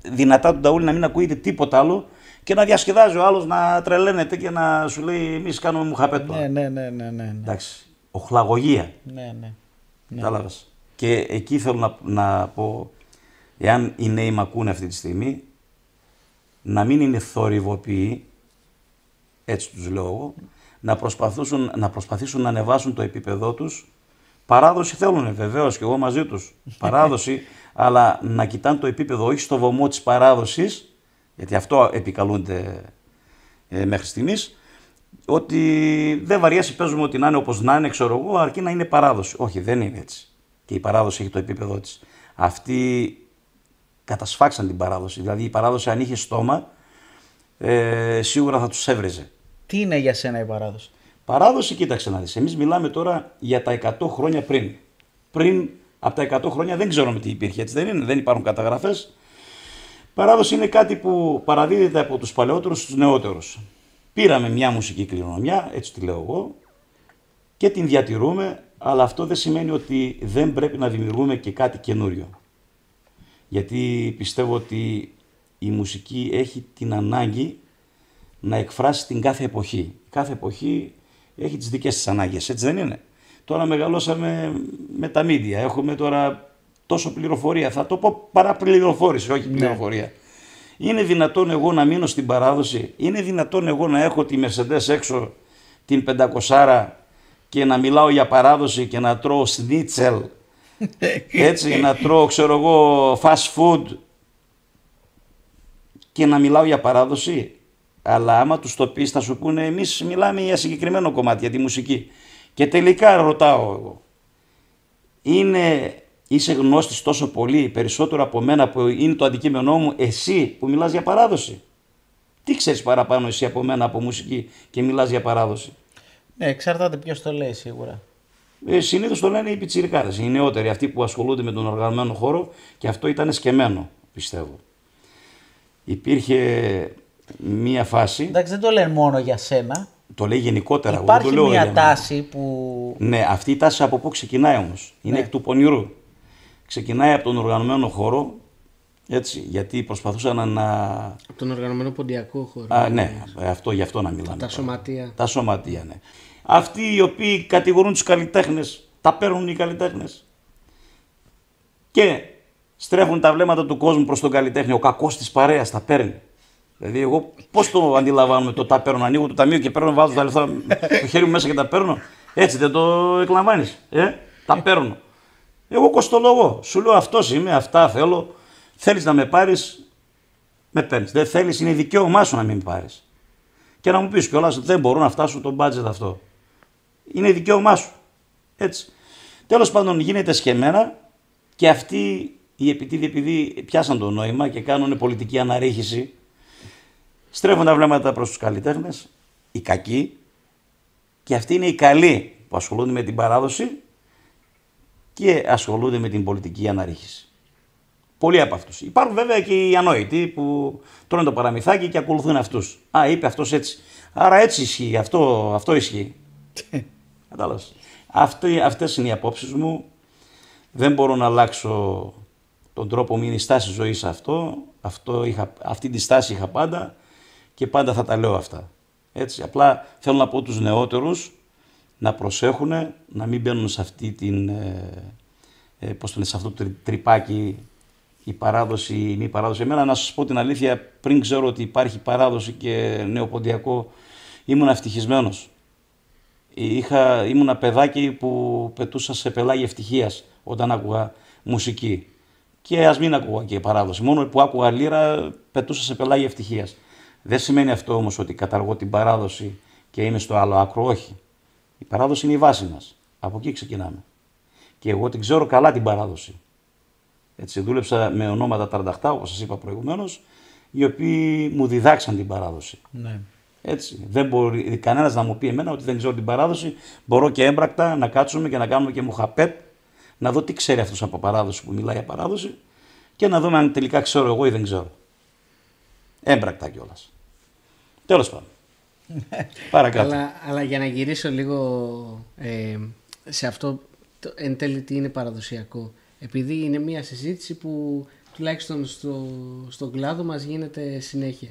δυνατά τον ταούλι, να μην ακούγεται τίποτα άλλο και να διασκεδάζει ο άλλος, να τρελαίνεται και να σου λέει εμείς κάνουμε μουχαπέτο. Ναι. Εντάξει, οχλαγωγία. Ναι. Κατάλαβες. Και εκεί θέλω να πω, εάν οι νέοι μ' ακούνε αυτή τη στιγμή, να μην είναι θορυβοποιοί, έτσι τους λέω εγώ, να προσπαθήσουν να ανεβάσουν το επίπεδό τους. Παράδοση θέλουν βεβαίως και εγώ μαζί τους, παράδοση, αλλά να κοιτάνε το επίπεδο όχι στο βωμό της παράδοσης, γιατί αυτό επικαλούνται μέχρι στιγμής, ότι δεν βαριέσαι, παίζουμε ότι να είναι όπως να είναι, ξέρω εγώ, αρκεί να είναι παράδοση. Όχι, δεν είναι έτσι. Και η παράδοση έχει το επίπεδό της. Αυτοί κατασφάξαν την παράδοση. Δηλαδή η παράδοση αν είχε στόμα, σίγουρα θα τους έβρεζε. Τι είναι για σένα η παράδοση? Παράδοση, κοίταξε να δεις. Εμείς μιλάμε τώρα για τα 100 χρόνια πριν. Πριν από τα 100 χρόνια δεν ξέρουμε τι υπήρχε, έτσι δεν είναι, δεν υπάρχουν καταγραφές. Παράδοση είναι κάτι που παραδίδεται από τους παλαιότερους στους νεότερους. Πήραμε μια μουσική κληρονομιά, έτσι τη λέω εγώ, και την διατηρούμε, αλλά αυτό δεν σημαίνει ότι δεν πρέπει να δημιουργούμε και κάτι καινούριο. Γιατί πιστεύω ότι η μουσική έχει την ανάγκη να εκφράσει την κάθε εποχή. Η κάθε εποχή έχει τις δικές της ανάγκες, έτσι δεν είναι? Τώρα μεγαλώσαμε με τα media, έχουμε τώρα τόσο πληροφορία, θα το πω παραπληροφόρηση, όχι πληροφορία. Είναι δυνατόν εγώ να μείνω στην παράδοση? Είναι δυνατόν εγώ να έχω τη Mercedes έξω, την 500 και να μιλάω για παράδοση και να τρώω σνίτσελ, έτσι, να τρώω, ξέρω εγώ, fast food και να μιλάω για παράδοση? Αλλά άμα τους το πεις θα σου πούνε εμείς μιλάμε για συγκεκριμένο κομμάτι, για τη μουσική. Και τελικά ρωτάω εγώ, είσαι γνώστης τόσο πολύ, περισσότερο από μένα που είναι το αντικείμενό μου, εσύ που μιλάς για παράδοση? Τι ξέρεις παραπάνω εσύ από μένα από μουσική και μιλάς για παράδοση? Ναι, εξαρτάται ποιος το λέει σίγουρα. Συνήθως το λένε οι πιτσιρικάδες, οι νεότεροι, αυτοί που ασχολούνται με τον οργανωμένο χώρο, και αυτό ήταν σκεμμένο, πιστεύω. Υπήρχε μία φάση... Εντάξει, δεν το λένε μόνο για σένα. Το λέει γενικότερα. Υπάρχει μία τάση που... Ναι, αυτή η τάση από πού ξεκινάει όμως? Είναι εκ του πονηρού. Ξεκινάει από τον οργανωμένο χώρο, έτσι, γιατί προσπαθούσαν να... Από τον οργανωμένο ποντιακό χώρο. Ναι, γι' αυτό να μιλάμε. Τα σωματεία. Τα σωματεία, ναι. Αυτοί οι οποίοι κατηγορούν τους καλλιτέχνες, τα παίρνουν οι καλλιτέχνες και στρέφουν τα βλέμματα του κόσμου προς τον καλλιτέχνη. Ο κακός της παρέας τα παίρνει. Δηλαδή, εγώ πώς το αντιλαμβάνομαι το τα παίρνω? Ανοίγω το ταμείο και παίρνω, βάζω τα λεφτά, το χέρι μου μέσα και τα παίρνω. Έτσι δεν το εκλαμβάνεις? Τα παίρνω. Εγώ κοστολογώ. Σου λέω αυτός είμαι, αυτά θέλω. Θέλεις να με πάρεις, με παίρνεις. Δεν θέλεις, είναι δικαίωμά σου να μην με πάρεις. Και να μου πεις κιόλας ότι δεν μπορώ να φτάσω το budget αυτό. είναι δικαίωμά σου. Έτσι. Τέλος πάντων γίνεται σχεμένα και αυτοί οι επιτίδιοι, επειδή πιάσαν το νόημα και κάνουν πολιτική αναρρίχηση, στρέφουν τα βλέμματα προς τους καλλιτέχνες, οι κακοί, και αυτοί είναι οι καλοί που ασχολούνται με την παράδοση και ασχολούνται με την πολιτική αναρρίχηση. Πολλοί από αυτούς. Υπάρχουν βέβαια και οι ανόητοι που τρώνε το παραμυθάκι και ακολουθούν αυτούς. Α, είπε αυτός έτσι. Άρα έτσι ισχύει, αυτό ισχύει. Κατάλαβες. Αυτές είναι οι απόψεις μου. Δεν μπορώ να αλλάξω τον τρόπο μου, είναι η στάση ζωής αυτή τη στάση είχα πάντα και πάντα θα τα λέω αυτά. Έτσι, απλά θέλω να πω τους νεότερους να προσέχουν, να μην μπαίνουν σε αυτή σε αυτό το τρυπάκι, η παράδοση, η μη παράδοση. Εμένα, να σας πω την αλήθεια, πριν ξέρω ότι υπάρχει παράδοση και νεοποντιακό, ήμουν ευτυχισμένος. Ήμουν παιδάκι που πετούσα σε πελάγι ευτυχίας όταν άκουγα μουσική. Και ας μην άκουγα και παράδοση. Μόνο που άκουγα λύρα πετούσα σε πελάγι ευτυχίας. Δεν σημαίνει αυτό όμως ότι καταργώ την παράδοση και είμαι στο άλλο άκρο. Όχι. Η παράδοση είναι η βάση μας. Από εκεί ξεκινάμε. Και εγώ την ξέρω καλά την παράδοση. Έτσι, δούλεψα με ονόματα ταρανταχτά, όπως σας είπα προηγουμένως, οι οποίοι μου διδάξαν την παράδοση. Ναι. Έτσι. Δεν μπορεί κανένας να μου πει εμένα ότι δεν ξέρω την παράδοση. Μπορώ και έμπρακτα να κάτσουμε και να κάνουμε και μουχαπέτ, να δω τι ξέρει αυτός από παράδοση που μιλάει για παράδοση και να δούμε αν τελικά ξέρω εγώ ή δεν ξέρω. Έμπρακτα κιόλας. Τέλος πάντων. Παρακάτω. Αλλά για να γυρίσω λίγο σε αυτό, εν τέλει τι είναι παραδοσιακό. Επειδή είναι μια συζήτηση που τουλάχιστον στον κλάδο μας γίνεται συνέχεια.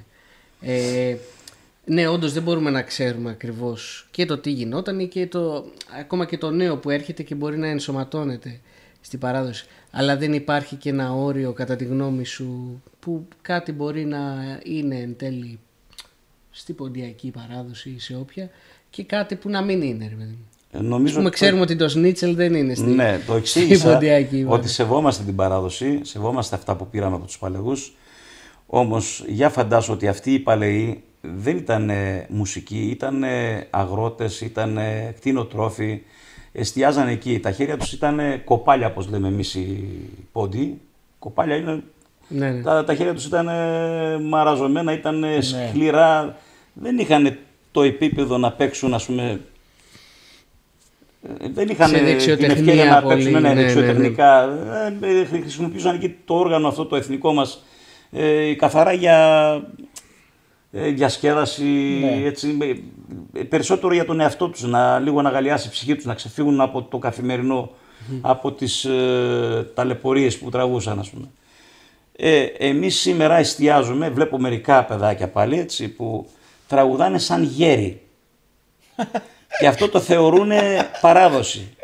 Ναι, όντως δεν μπορούμε να ξέρουμε ακριβώς και το τι γινόταν και ακόμα και το νέο που έρχεται και μπορεί να ενσωματώνεται στην παράδοση. Αλλά δεν υπάρχει και ένα όριο, κατά τη γνώμη σου, που κάτι μπορεί να είναι εν τέλει στη ποντιακή παράδοση ή σε όποια, και κάτι που να μην είναι, ρε παιδί μου. Ξέρουμε ότι το Σνίτσελ δεν είναι στην το εξήγησα ποντιακή. Ότι σεβόμαστε την παράδοση, σεβόμαστε αυτά που πήραμε από τους παλαιούς. Όμως για φαντάσου ότι αυτοί οι παλαιοί δεν ήταν μουσικοί, ήταν αγρότες, ήταν κτηνοτρόφοι, εστιάζαν εκεί. Τα χέρια τους ήταν κοπάλια, όπως λέμε εμείς οι πόντιοι. Κοπάλια είναι. Ναι. Τα χέρια τους ήταν μαραζωμένα, ήταν σκληρά. Δεν είχαν το επίπεδο να παίξουν, ας πούμε. Δεν είχαν την ευκαιρία να παίξουν δεξιοτεχνικά. Χρησιμοποιούσαν εκεί το όργανο αυτό το εθνικό μας καθαρά για διασκέδαση, έτσι, περισσότερο για τον εαυτό τους, λίγο να αγαλιάσει η ψυχή τους, να ξεφύγουν από το καθημερινό, από τις ταλαιπωρίες που τραβούσαν, ας πούμε. Εμείς σήμερα εστιάζουμε, βλέπω μερικά παιδάκια πάλι, έτσι, που τραγουδάνε σαν γέροι. Και αυτό το θεωρούν παράδοση.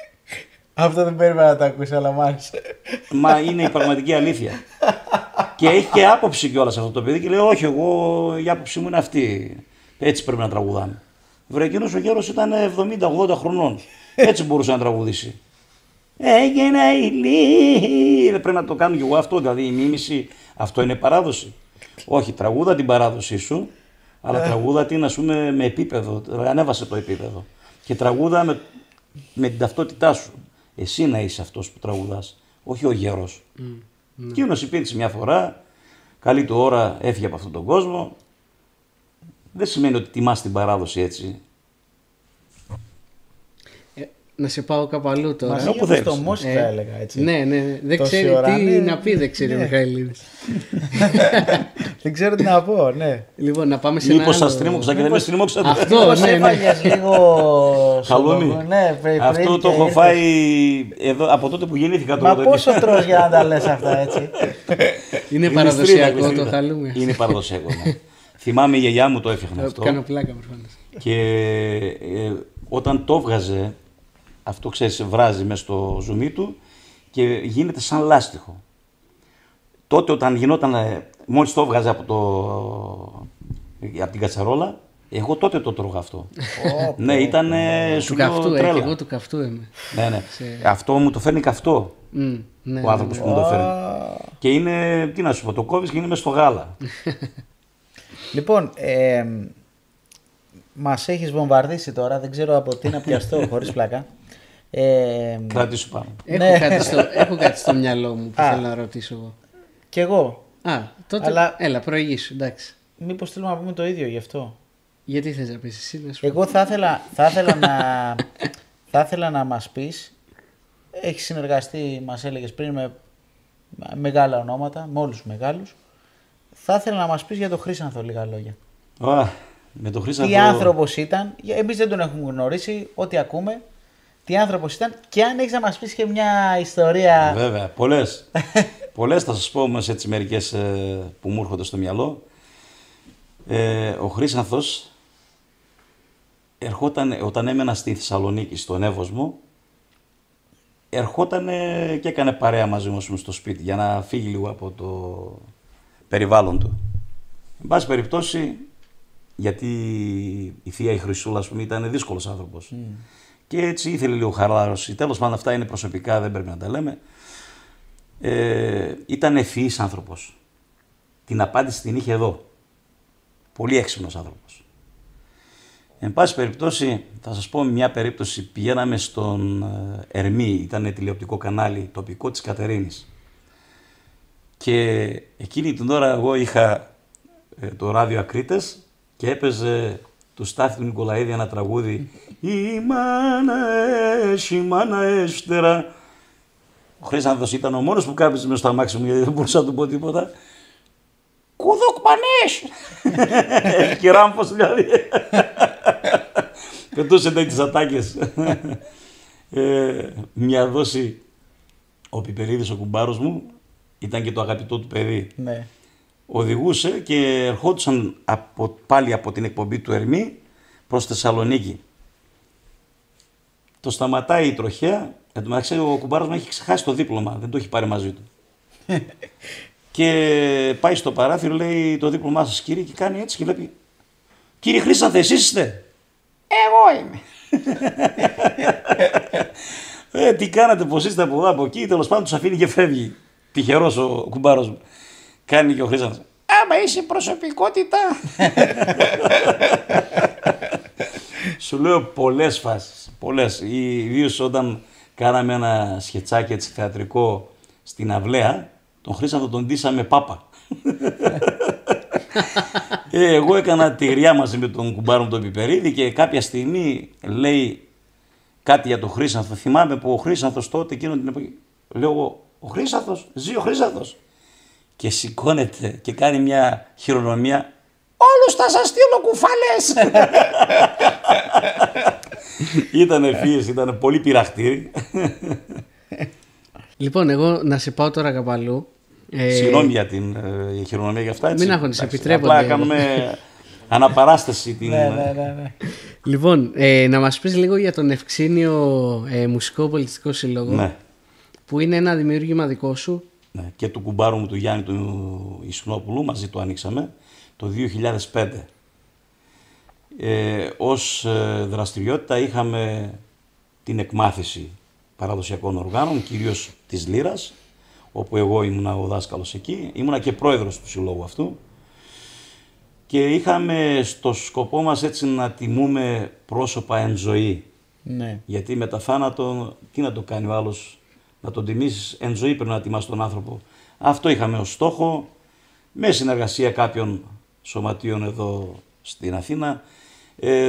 Αυτό δεν περίμενα να το ακούσει, αλλά μ' άρεσε. Μα είναι η πραγματική αλήθεια. Και έχει και άποψη κιόλας αυτό το παιδί και λέει: όχι, εγώ η άποψή μου είναι αυτή. Έτσι πρέπει να τραγουδάμε. Βρε, εκείνος ο γέρος ήταν 70-80 χρονών. Έτσι μπορούσε να τραγουδήσει. Έγινα ηλί. Δεν πρέπει να το κάνω κι εγώ αυτό. Δηλαδή η μίμηση, αυτό είναι παράδοση. Όχι, τραγούδα την παράδοσή σου, αλλά τραγούδα την, ας πούμε, με επίπεδο. Ανέβασε το επίπεδο. Και τραγούδα με την ταυτότητά σου. Εσύ να είσαι αυτός που τραγουδάς, όχι ο γέρος. Εκείνος υπήρξε μια φορά, καλή του ώρα έφυγε από αυτόν τον κόσμο. Δεν σημαίνει ότι τιμάς την παράδοση έτσι. Να σε πάω κάπου αλλού τώρα. Μαζί όπως το Μόσχα έλεγα, έτσι. Ναι. Δεν ξέρει τι να πει, δεν ξέρει ο Μιχαηλίδης. Δεν ξέρω τι να πω, ναι. Λοιπόν, να πάμε σε ένα μήπως σας τρίμωξα και δεν με στρίμωξατε. Αυτό, ναι. Έφαγες λίγο χαλούμι. Αυτό το έχω φάει εδώ, από τότε που γεννήθηκα. Μα πόσο τρως για να τα λες αυτά, έτσι. Είναι παραδοσιακό το χαλούμι. Είναι παραδοσιακό, ναι. Θυμάμαι η γιαγιά μου το έφτιαχνε αυτό. Κάνω πλάκα προφανώς. Και όταν το έβγαζε, αυτό ξέρεις, βράζει μες στο ζουμί του και γίνεται σαν λάστιχο. Τότε όταν γινόταν, μόλις το έβγαζε από την κατσαρόλα, εγώ τότε το τρώγα αυτό. Ναι, ήταν σου λέω τρέλα. Εγώ του καυτού είμαι. Ναι. Αυτό μου το φέρνει καυτό ο άνθρωπος που μου το φέρνει. Και είναι, τι να σου πω, το κόβεις και είναι μες στο γάλα. Λοιπόν, μας έχεις βομβαρδίσει τώρα, δεν ξέρω από τι να πιαστώ χωρίς πλάκα. Κράτησου πάνω. Έχω κάτι στο μυαλό μου που θέλω να ρωτήσω εγώ. Κι εγώ. Τότε έλα, προηγήσου, εντάξει. Μήπως θέλουμε να πούμε το ίδιο γι' αυτό. Γιατί θες να πεις εσύ, να σου Εγώ θα ήθελα να μας πεις, έχεις συνεργαστεί, μας έλεγες πριν, με μεγάλα ονόματα, με όλους τους μεγάλους. Θα ήθελα να μας πεις για τον Χρήσανθο λίγα λόγια. Με τον Χρήσανθο... Τι άνθρωπος ήταν, εμείς δεν τον έχουμε γνωρίσει, ό,τι ακούμε. Τι άνθρωπος ήταν και αν έχεις να μας πεις και μια ιστορία... Βέβαια, πολλές θα σας πω όμως έτσι μερικές που μου έρχονται στο μυαλό. Ο Χρήσανθος όταν έμενα στη Θεσσαλονίκη, στον Εύωσμο, ερχόταν και έκανε παρέα μαζί μου στο σπίτι για να φύγει λίγο από το περιβάλλον του. Εν πάση περιπτώσει, γιατί η θεία η Χρυσούλα, ας πούμε, ήταν δύσκολος άνθρωπος. Και έτσι ήθελε λίγο χαλάρωση. Τέλος πάντων, αυτά είναι προσωπικά, δεν πρέπει να τα λέμε. Ήταν ευφυής άνθρωπος. Την απάντηση την είχε εδώ. Πολύ έξυπνος άνθρωπος. Εν πάση περιπτώσει, θα σας πω μια περίπτωση. Πηγαίναμε στον Ερμή, ήταν τηλεοπτικό κανάλι τοπικό της Κατερίνης. Και εκείνη την ώρα εγώ είχα το ράδιο Ακρίτες και έπαιζε του Στάθη του Νικολαίδη ένα τραγούδι «Η μάνα φτερά». Ο Χρήσανθος ήταν ο μόνος που κάπιζε μες στο αμάξι μου, γιατί δεν μπορούσα να του πω τίποτα. «Κουδοκπανές!» Και ράμφος δηλαδή. Πετούσε τέτοιες ατάκες. Μια δόση, ο Πιπερίδης ο κουμπάρος μου, ήταν και το αγαπητό του παιδί. Ναι. Οδηγούσε και ερχόντουσαν πάλι από την εκπομπή του Ερμή προς Θεσσαλονίκη. Το σταματάει η τροχέα. Εν τω μεταξύ ο κουμπάρος μου έχει ξεχάσει το δίπλωμα, δεν το έχει πάρει μαζί του. Και πάει στο παράθυρο, λέει το δίπλωμά σας κύριε, και κάνει έτσι και βλέπει. Κύριε Χρήσανθε, εσείς είστε? Εγώ είμαι. Τι κάνατε, πως είστε από εδώ, από εκεί? Τέλος πάντων τους αφήνει και φεύγει. Τυχερός ο κουμπάρος μου. Κάνει και ο Χρήσανθος. Άμα είσαι προσωπικότητα. Σου λέω πολλές φάσεις. Πολλές. Ιδίως όταν κάναμε ένα σκετσάκι έτσι θεατρικό στην Αυλαία, τον Χρήσανθο τον ντύσαμε πάπα. Εγώ έκανα τη γριά μαζί με τον κουμπάρο μου τον Πιπερίδη και κάποια στιγμή λέει κάτι για τον Χρήσανθο. Θυμάμαι που ο Χρήσανθος τότε εκείνο την εποχή. Λέω ο Χρήσανθος, ζει ο Χρήσανθος. Και σηκώνεται και κάνει μια χειρονομία. Όλους θα σας στείλω κουφάλες. Ήταν ευφύης, ήταν πολύ πειραχτήρι. Λοιπόν, εγώ να σε πάω τώρα κάπου αλλού. Συγγνώμη για την χειρονομία για αυτά. Έτσι. Μην αγχώνεσαι, επιτρέπονται. Απλά κάνουμε αναπαράσταση. Ναι. Λοιπόν, να μας πεις λίγο για τον Ευξήνιο Μουσικό Πολιτιστικό Σύλλογο. Ναι. Που είναι ένα δημιούργημα δικό σου. Ναι. Και του κουμπάρου μου του Γιάννη του Ισουνόπουλου, μαζί το ανοίξαμε το 2005. Ως δραστηριότητα είχαμε την εκμάθηση παραδοσιακών οργάνων, κυρίως της λύρας, όπου εγώ ήμουνα ο δάσκαλος εκεί, ήμουνα και πρόεδρος του συλλόγου αυτού και είχαμε στο σκοπό μας έτσι να τιμούμε πρόσωπα εν ζωή. Ναι. Γιατί μετά θάνατο, τι να το κάνει ο άλλος, να τον τιμήσεις εν ζωή, πρέπει να τιμάς τον άνθρωπο. Αυτό είχαμε ως στόχο, με συνεργασία κάποιων σωματείων εδώ στην Αθήνα.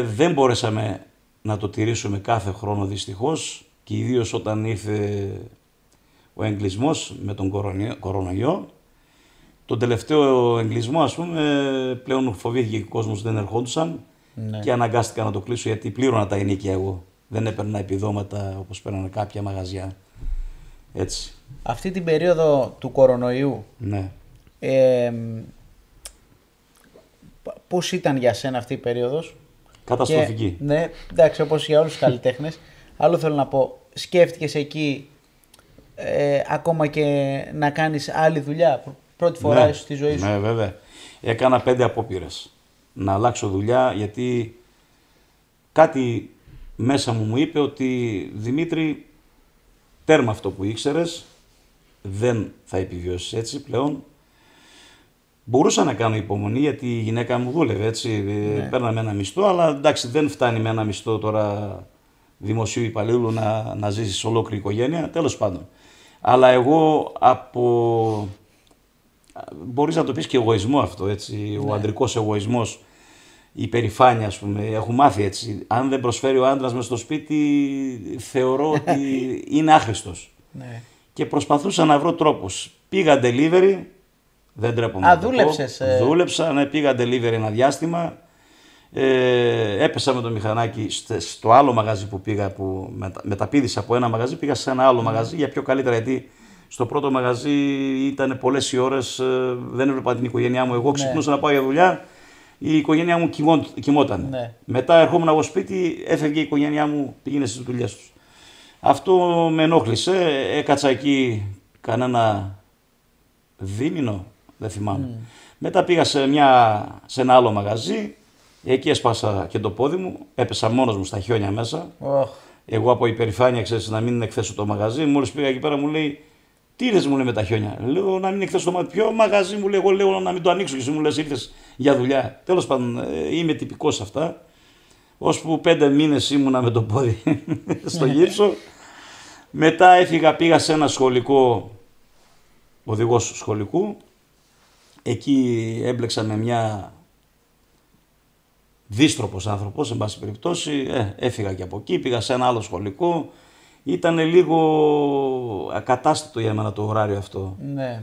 Δεν μπορέσαμε να το τηρήσουμε κάθε χρόνο δυστυχώς και ιδίως όταν ήρθε ο εγκλισμός με τον κορονοϊό. Τον τελευταίο εγκλισμό, ας πούμε, πλέον φοβήθηκε ο κόσμος, δεν ερχόντουσαν και αναγκάστηκα να το κλείσω γιατί πλήρωνα τα ενοίκια εγώ. Δεν έπαιρνα επιδόματα όπως παίρνανε κάποια μαγαζιά. Έτσι. Αυτή την περίοδο του κορονοϊού, Ναι. πώς ήταν για σένα αυτή η περίοδος? Καταστροφική. Και, ναι, εντάξει, όπως για όλους τους καλλιτέχνες. Άλλο θέλω να πω, σκέφτηκες εκεί ακόμα και να κάνεις άλλη δουλειά, πρώτη φορά ίσως στη ζωή σου? Ναι, βέβαια. Έκανα 5 απόπειρες να αλλάξω δουλειά, γιατί κάτι μέσα μου είπε ότι Δημήτρη, τέρμα αυτό που ήξερες, δεν θα επιβιώσεις έτσι πλέον. Μπορούσα να κάνω υπομονή γιατί η γυναίκα μου δούλευε έτσι. Παίρναμε ένα μισθό, αλλά εντάξει, δεν φτάνει με ένα μισθό τώρα δημοσίου υπαλλήλου να ζήσει ολόκληρη οικογένεια. Τέλος πάντων. Αλλά εγώ μπορείς να το πεις και εγωισμό αυτό, έτσι. Ο ανδρικός εγωισμός, η υπερηφάνεια, ας πούμε, έχω μάθει έτσι. Αν δεν προσφέρει ο άντρας μες στο σπίτι, θεωρώ ότι είναι άχρηστος. Ναι. Και προσπαθούσα να βρω τρόπους. Πήγα delivery, δεν τρέπομαι να το πω. Δούλεψα, ναι, πήγα delivery ένα διάστημα. Έπεσα με το μηχανάκι στο άλλο μαγαζί που πήγα, που μεταπήδησα από ένα μαγαζί, πήγα σε ένα άλλο μαγαζί για πιο καλύτερα, γιατί στο πρώτο μαγαζί ήταν πολλές οι ώρες, δεν έβλεπα την οικογένειά μου. Εγώ ξυπνούσα να πάω για δουλειά, η οικογένειά μου κοιμόταν. Ναι. Μετά ερχόμουν εγώ σπίτι, έφευγε η οικογένειά μου, πήγαινε στις δουλειές τους. Αυτό με ενόχλησε, έκατσα εκεί κανένα δίμηνο, δεν θυμάμαι. Μετά πήγα σε ένα άλλο μαγαζί, εκεί έσπασα και το πόδι μου, έπεσα μόνος μου στα χιόνια μέσα. Εγώ από υπερηφάνεια, ξέρεις, να μην εκθέσω το μαγαζί, μόλις πήγα εκεί πέρα μου λέει, τι είδες, μου λέει, με τα χιόνια. Λέω να μην εκθέσω το μαγαζί. Ποιο μαγαζί, μου λέει, εγώ λέω να μην το ανοίξω και εσύ μου λες ήρθες για δουλειά. Τέλος πάντων, είμαι τυπικός σε αυτά. Ώσπου 5 μήνες ήμουνα με το πόδι στο γύψο. Μετά έφυγα, πήγα σε ένα σχολικό, οδηγός σχολικού. Εκεί έμπλεξα με μια δύστροπος άνθρωπος, εν πάση περιπτώσει. Έφυγα και από εκεί, πήγα σε ένα άλλο σχολικό. Ήταν λίγο ακατάστατο για μένα το ωράριο αυτό. Ναι.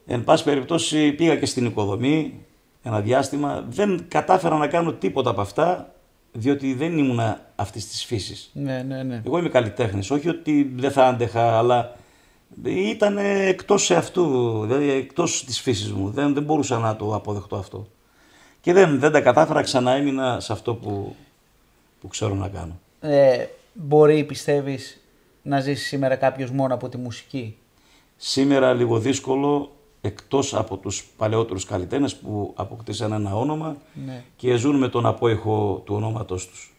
Εν πάση περιπτώσει πήγα και στην οικοδομή ένα διάστημα. Δεν κατάφερα να κάνω τίποτα από αυτά, διότι δεν ήμουνα αυτής της φύσης. Ναι. Εγώ είμαι καλλιτέχνης, όχι ότι δεν θα άντεχα, αλλά ήταν εκτός εαυτού, δηλαδή εκτός της φύσης μου. Δεν μπορούσα να το αποδεχτώ αυτό. Και δεν τα κατάφερα, ξανά έμεινα σε αυτό που ξέρω να κάνω. Μπορεί, πιστεύεις, να ζήσει σήμερα κάποιος μόνο από τη μουσική? Σήμερα λίγο δύσκολο, εκτός από τους παλαιότερους καλλιτέχνες που αποκτήσαν ένα όνομα και ζουν με τον απόϊχο του ονόματός τους.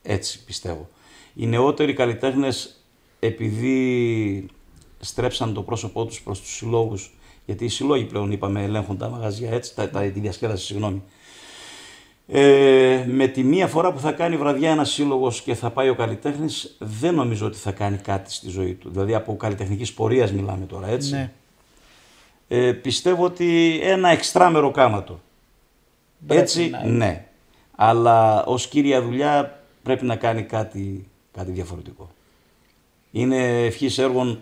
Έτσι πιστεύω. Οι νεότεροι καλλιτέχνες, επειδή στρέψαν το πρόσωπό τους προς τους συλλόγους, γιατί οι συλλόγοι πλέον, είπαμε, ελέγχουν τα μαγαζιά, έτσι, τη διασκέδαση, συγγνώμη. Με τη μία φορά που θα κάνει βραδιά ένας σύλλογος και θα πάει ο καλλιτέχνης, δεν νομίζω ότι θα κάνει κάτι στη ζωή του. Δηλαδή από καλλιτεχνικής πορείας μιλάμε τώρα, έτσι. Ναι. Πιστεύω ότι ένα εξτράμερο κάματο. Έτσι, ναι. Αλλά ως κύρια δουλειά πρέπει να κάνει κάτι διαφορετικό. Είναι ευχής έργων...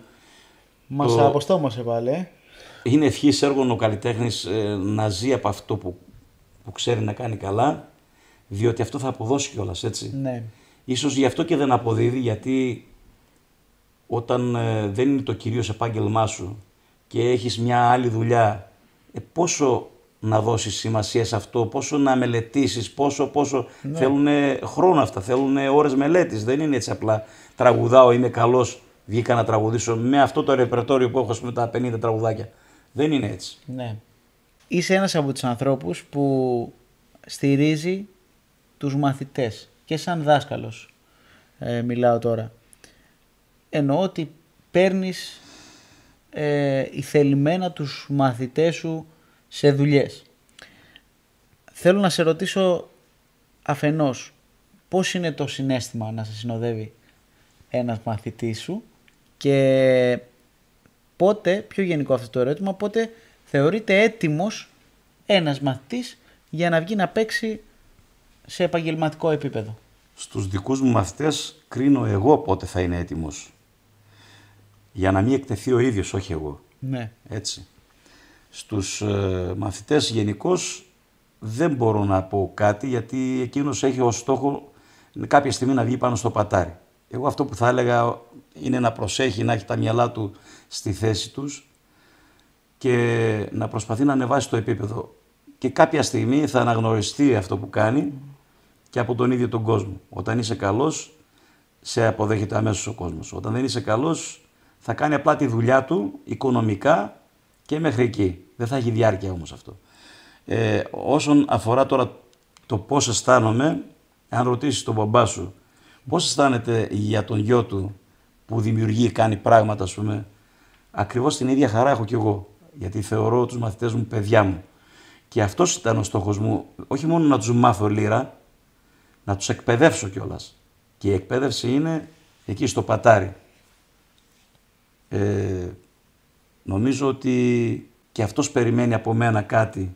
Μας αποστόμωσε πάλι. Είναι ευχής έργων ο καλλιτέχνης να ζει από αυτό που ξέρει να κάνει καλά, διότι αυτό θα αποδώσει κιόλας, έτσι. Ναι. Ίσως γι' αυτό και δεν αποδίδει, γιατί όταν δεν είναι το κυρίως επάγγελμά σου και έχεις μια άλλη δουλειά, πόσο να δώσεις σημασία σε αυτό, πόσο να μελετήσεις, πόσο θέλουν χρόνο αυτά, θέλουν ώρες μελέτης. Δεν είναι έτσι απλά τραγουδάω, είμαι καλός, βγήκα να τραγουδήσω με αυτό το ρεπερτόριο που έχω, ας πούμε, τα 50 τραγουδάκια. Δεν είναι έτσι. Ναι. Είσαι ένας από τους ανθρώπους που στηρίζει τους μαθητές και σαν δάσκαλος μιλάω τώρα. Εννοώ ότι παίρνεις ηθελημένα τους μαθητές σου σε δουλειές. Θέλω να σε ρωτήσω αφενός πώς είναι το συναίσθημα να σε συνοδεύει ένας μαθητής σου και πότε, πιο γενικό αυτό το ερώτημα, πότε θεωρείται έτοιμος ένας μαθητής για να βγει να παίξει σε επαγγελματικό επίπεδο? Στους δικούς μου μαθητές κρίνω εγώ πότε θα είναι έτοιμος. Για να μην εκτεθεί ο ίδιος, όχι εγώ. Ναι. Έτσι. Στους μαθητές γενικώς δεν μπορώ να πω κάτι, γιατί εκείνος έχει ως στόχο κάποια στιγμή να βγει πάνω στο πατάρι. Εγώ αυτό που θα έλεγα είναι να προσέχει, να έχει τα μυαλά του στη θέση τους και να προσπαθεί να ανεβάσει το επίπεδο. Και κάποια στιγμή θα αναγνωριστεί αυτό που κάνει και από τον ίδιο τον κόσμο. Όταν είσαι καλός, σε αποδέχεται αμέσως ο κόσμος. Όταν δεν είσαι καλός, θα κάνει απλά τη δουλειά του οικονομικά και μέχρι εκεί. Δεν θα έχει διάρκεια όμως αυτό. Όσον αφορά τώρα το πώς αισθάνομαι, αν ρωτήσεις τον μπαμπά σου πώς αισθάνεται για τον γιο του που δημιουργεί, κάνει πράγματα, ας πούμε, ακριβώς την ίδια χαρά έχω κι εγώ. Γιατί θεωρώ τους μαθητές μου παιδιά μου. Και αυτός ήταν ο στόχος μου, όχι μόνο να τους μάθω λύρα, να τους εκπαιδεύσω κιόλας. Και η εκπαίδευση είναι εκεί στο πατάρι. Νομίζω ότι και αυτός περιμένει από μένα κάτι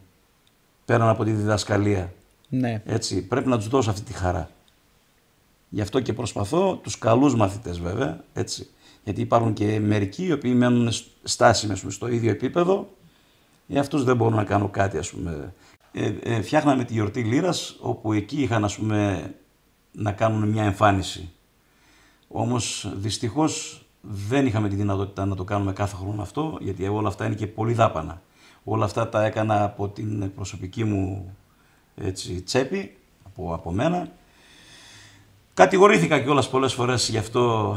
πέραν από τη διδασκαλία. Ναι. Έτσι, πρέπει να τους δώσω αυτή τη χαρά. Γι' αυτό και προσπαθώ, τους καλούς μαθητές βέβαια, έτσι. Γιατί υπάρχουν και μερικοί οι οποίοι μένουν στάσιμοι στο ίδιο επίπεδο, για αυτούς δεν μπορώ να κάνω κάτι, ας πούμε. Φτιάχναμε τη γιορτή Λύρας, όπου εκεί είχαν, ας πούμε, να κάνουν μια εμφάνιση. Όμως δυστυχώς δεν είχαμε τη δυνατότητα να το κάνουμε κάθε χρόνο αυτό, γιατί όλα αυτά είναι και πολύ δάπανα. Όλα αυτά τα έκανα από την προσωπική μου, έτσι, τσέπη, από μένα. Κατηγορήθηκα κιόλας πολλές φορές γι' αυτό,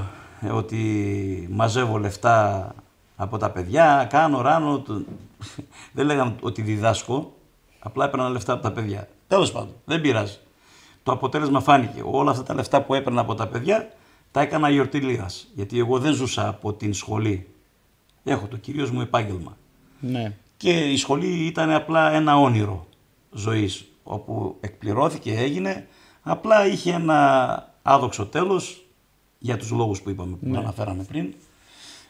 ότι μαζεύω λεφτά από τα παιδιά, κάνω ράνω. Δεν λέγανε ότι διδάσκω, απλά έπαιρνα λεφτά από τα παιδιά. Τέλος πάντων, δεν πειράζει. Το αποτέλεσμα φάνηκε. Όλα αυτά τα λεφτά που έπαιρνα από τα παιδιά τα έκανα γιορτή Λύρας. Γιατί εγώ δεν ζούσα από την σχολή. Έχω το κυρίως μου επάγγελμα. Ναι. Και η σχολή ήταν απλά ένα όνειρο ζωής, όπου εκπληρώθηκε, έγινε, απλά είχε ένα άδοξο τέλος, για τους λόγους που είπαμε, που αναφέραμε πριν.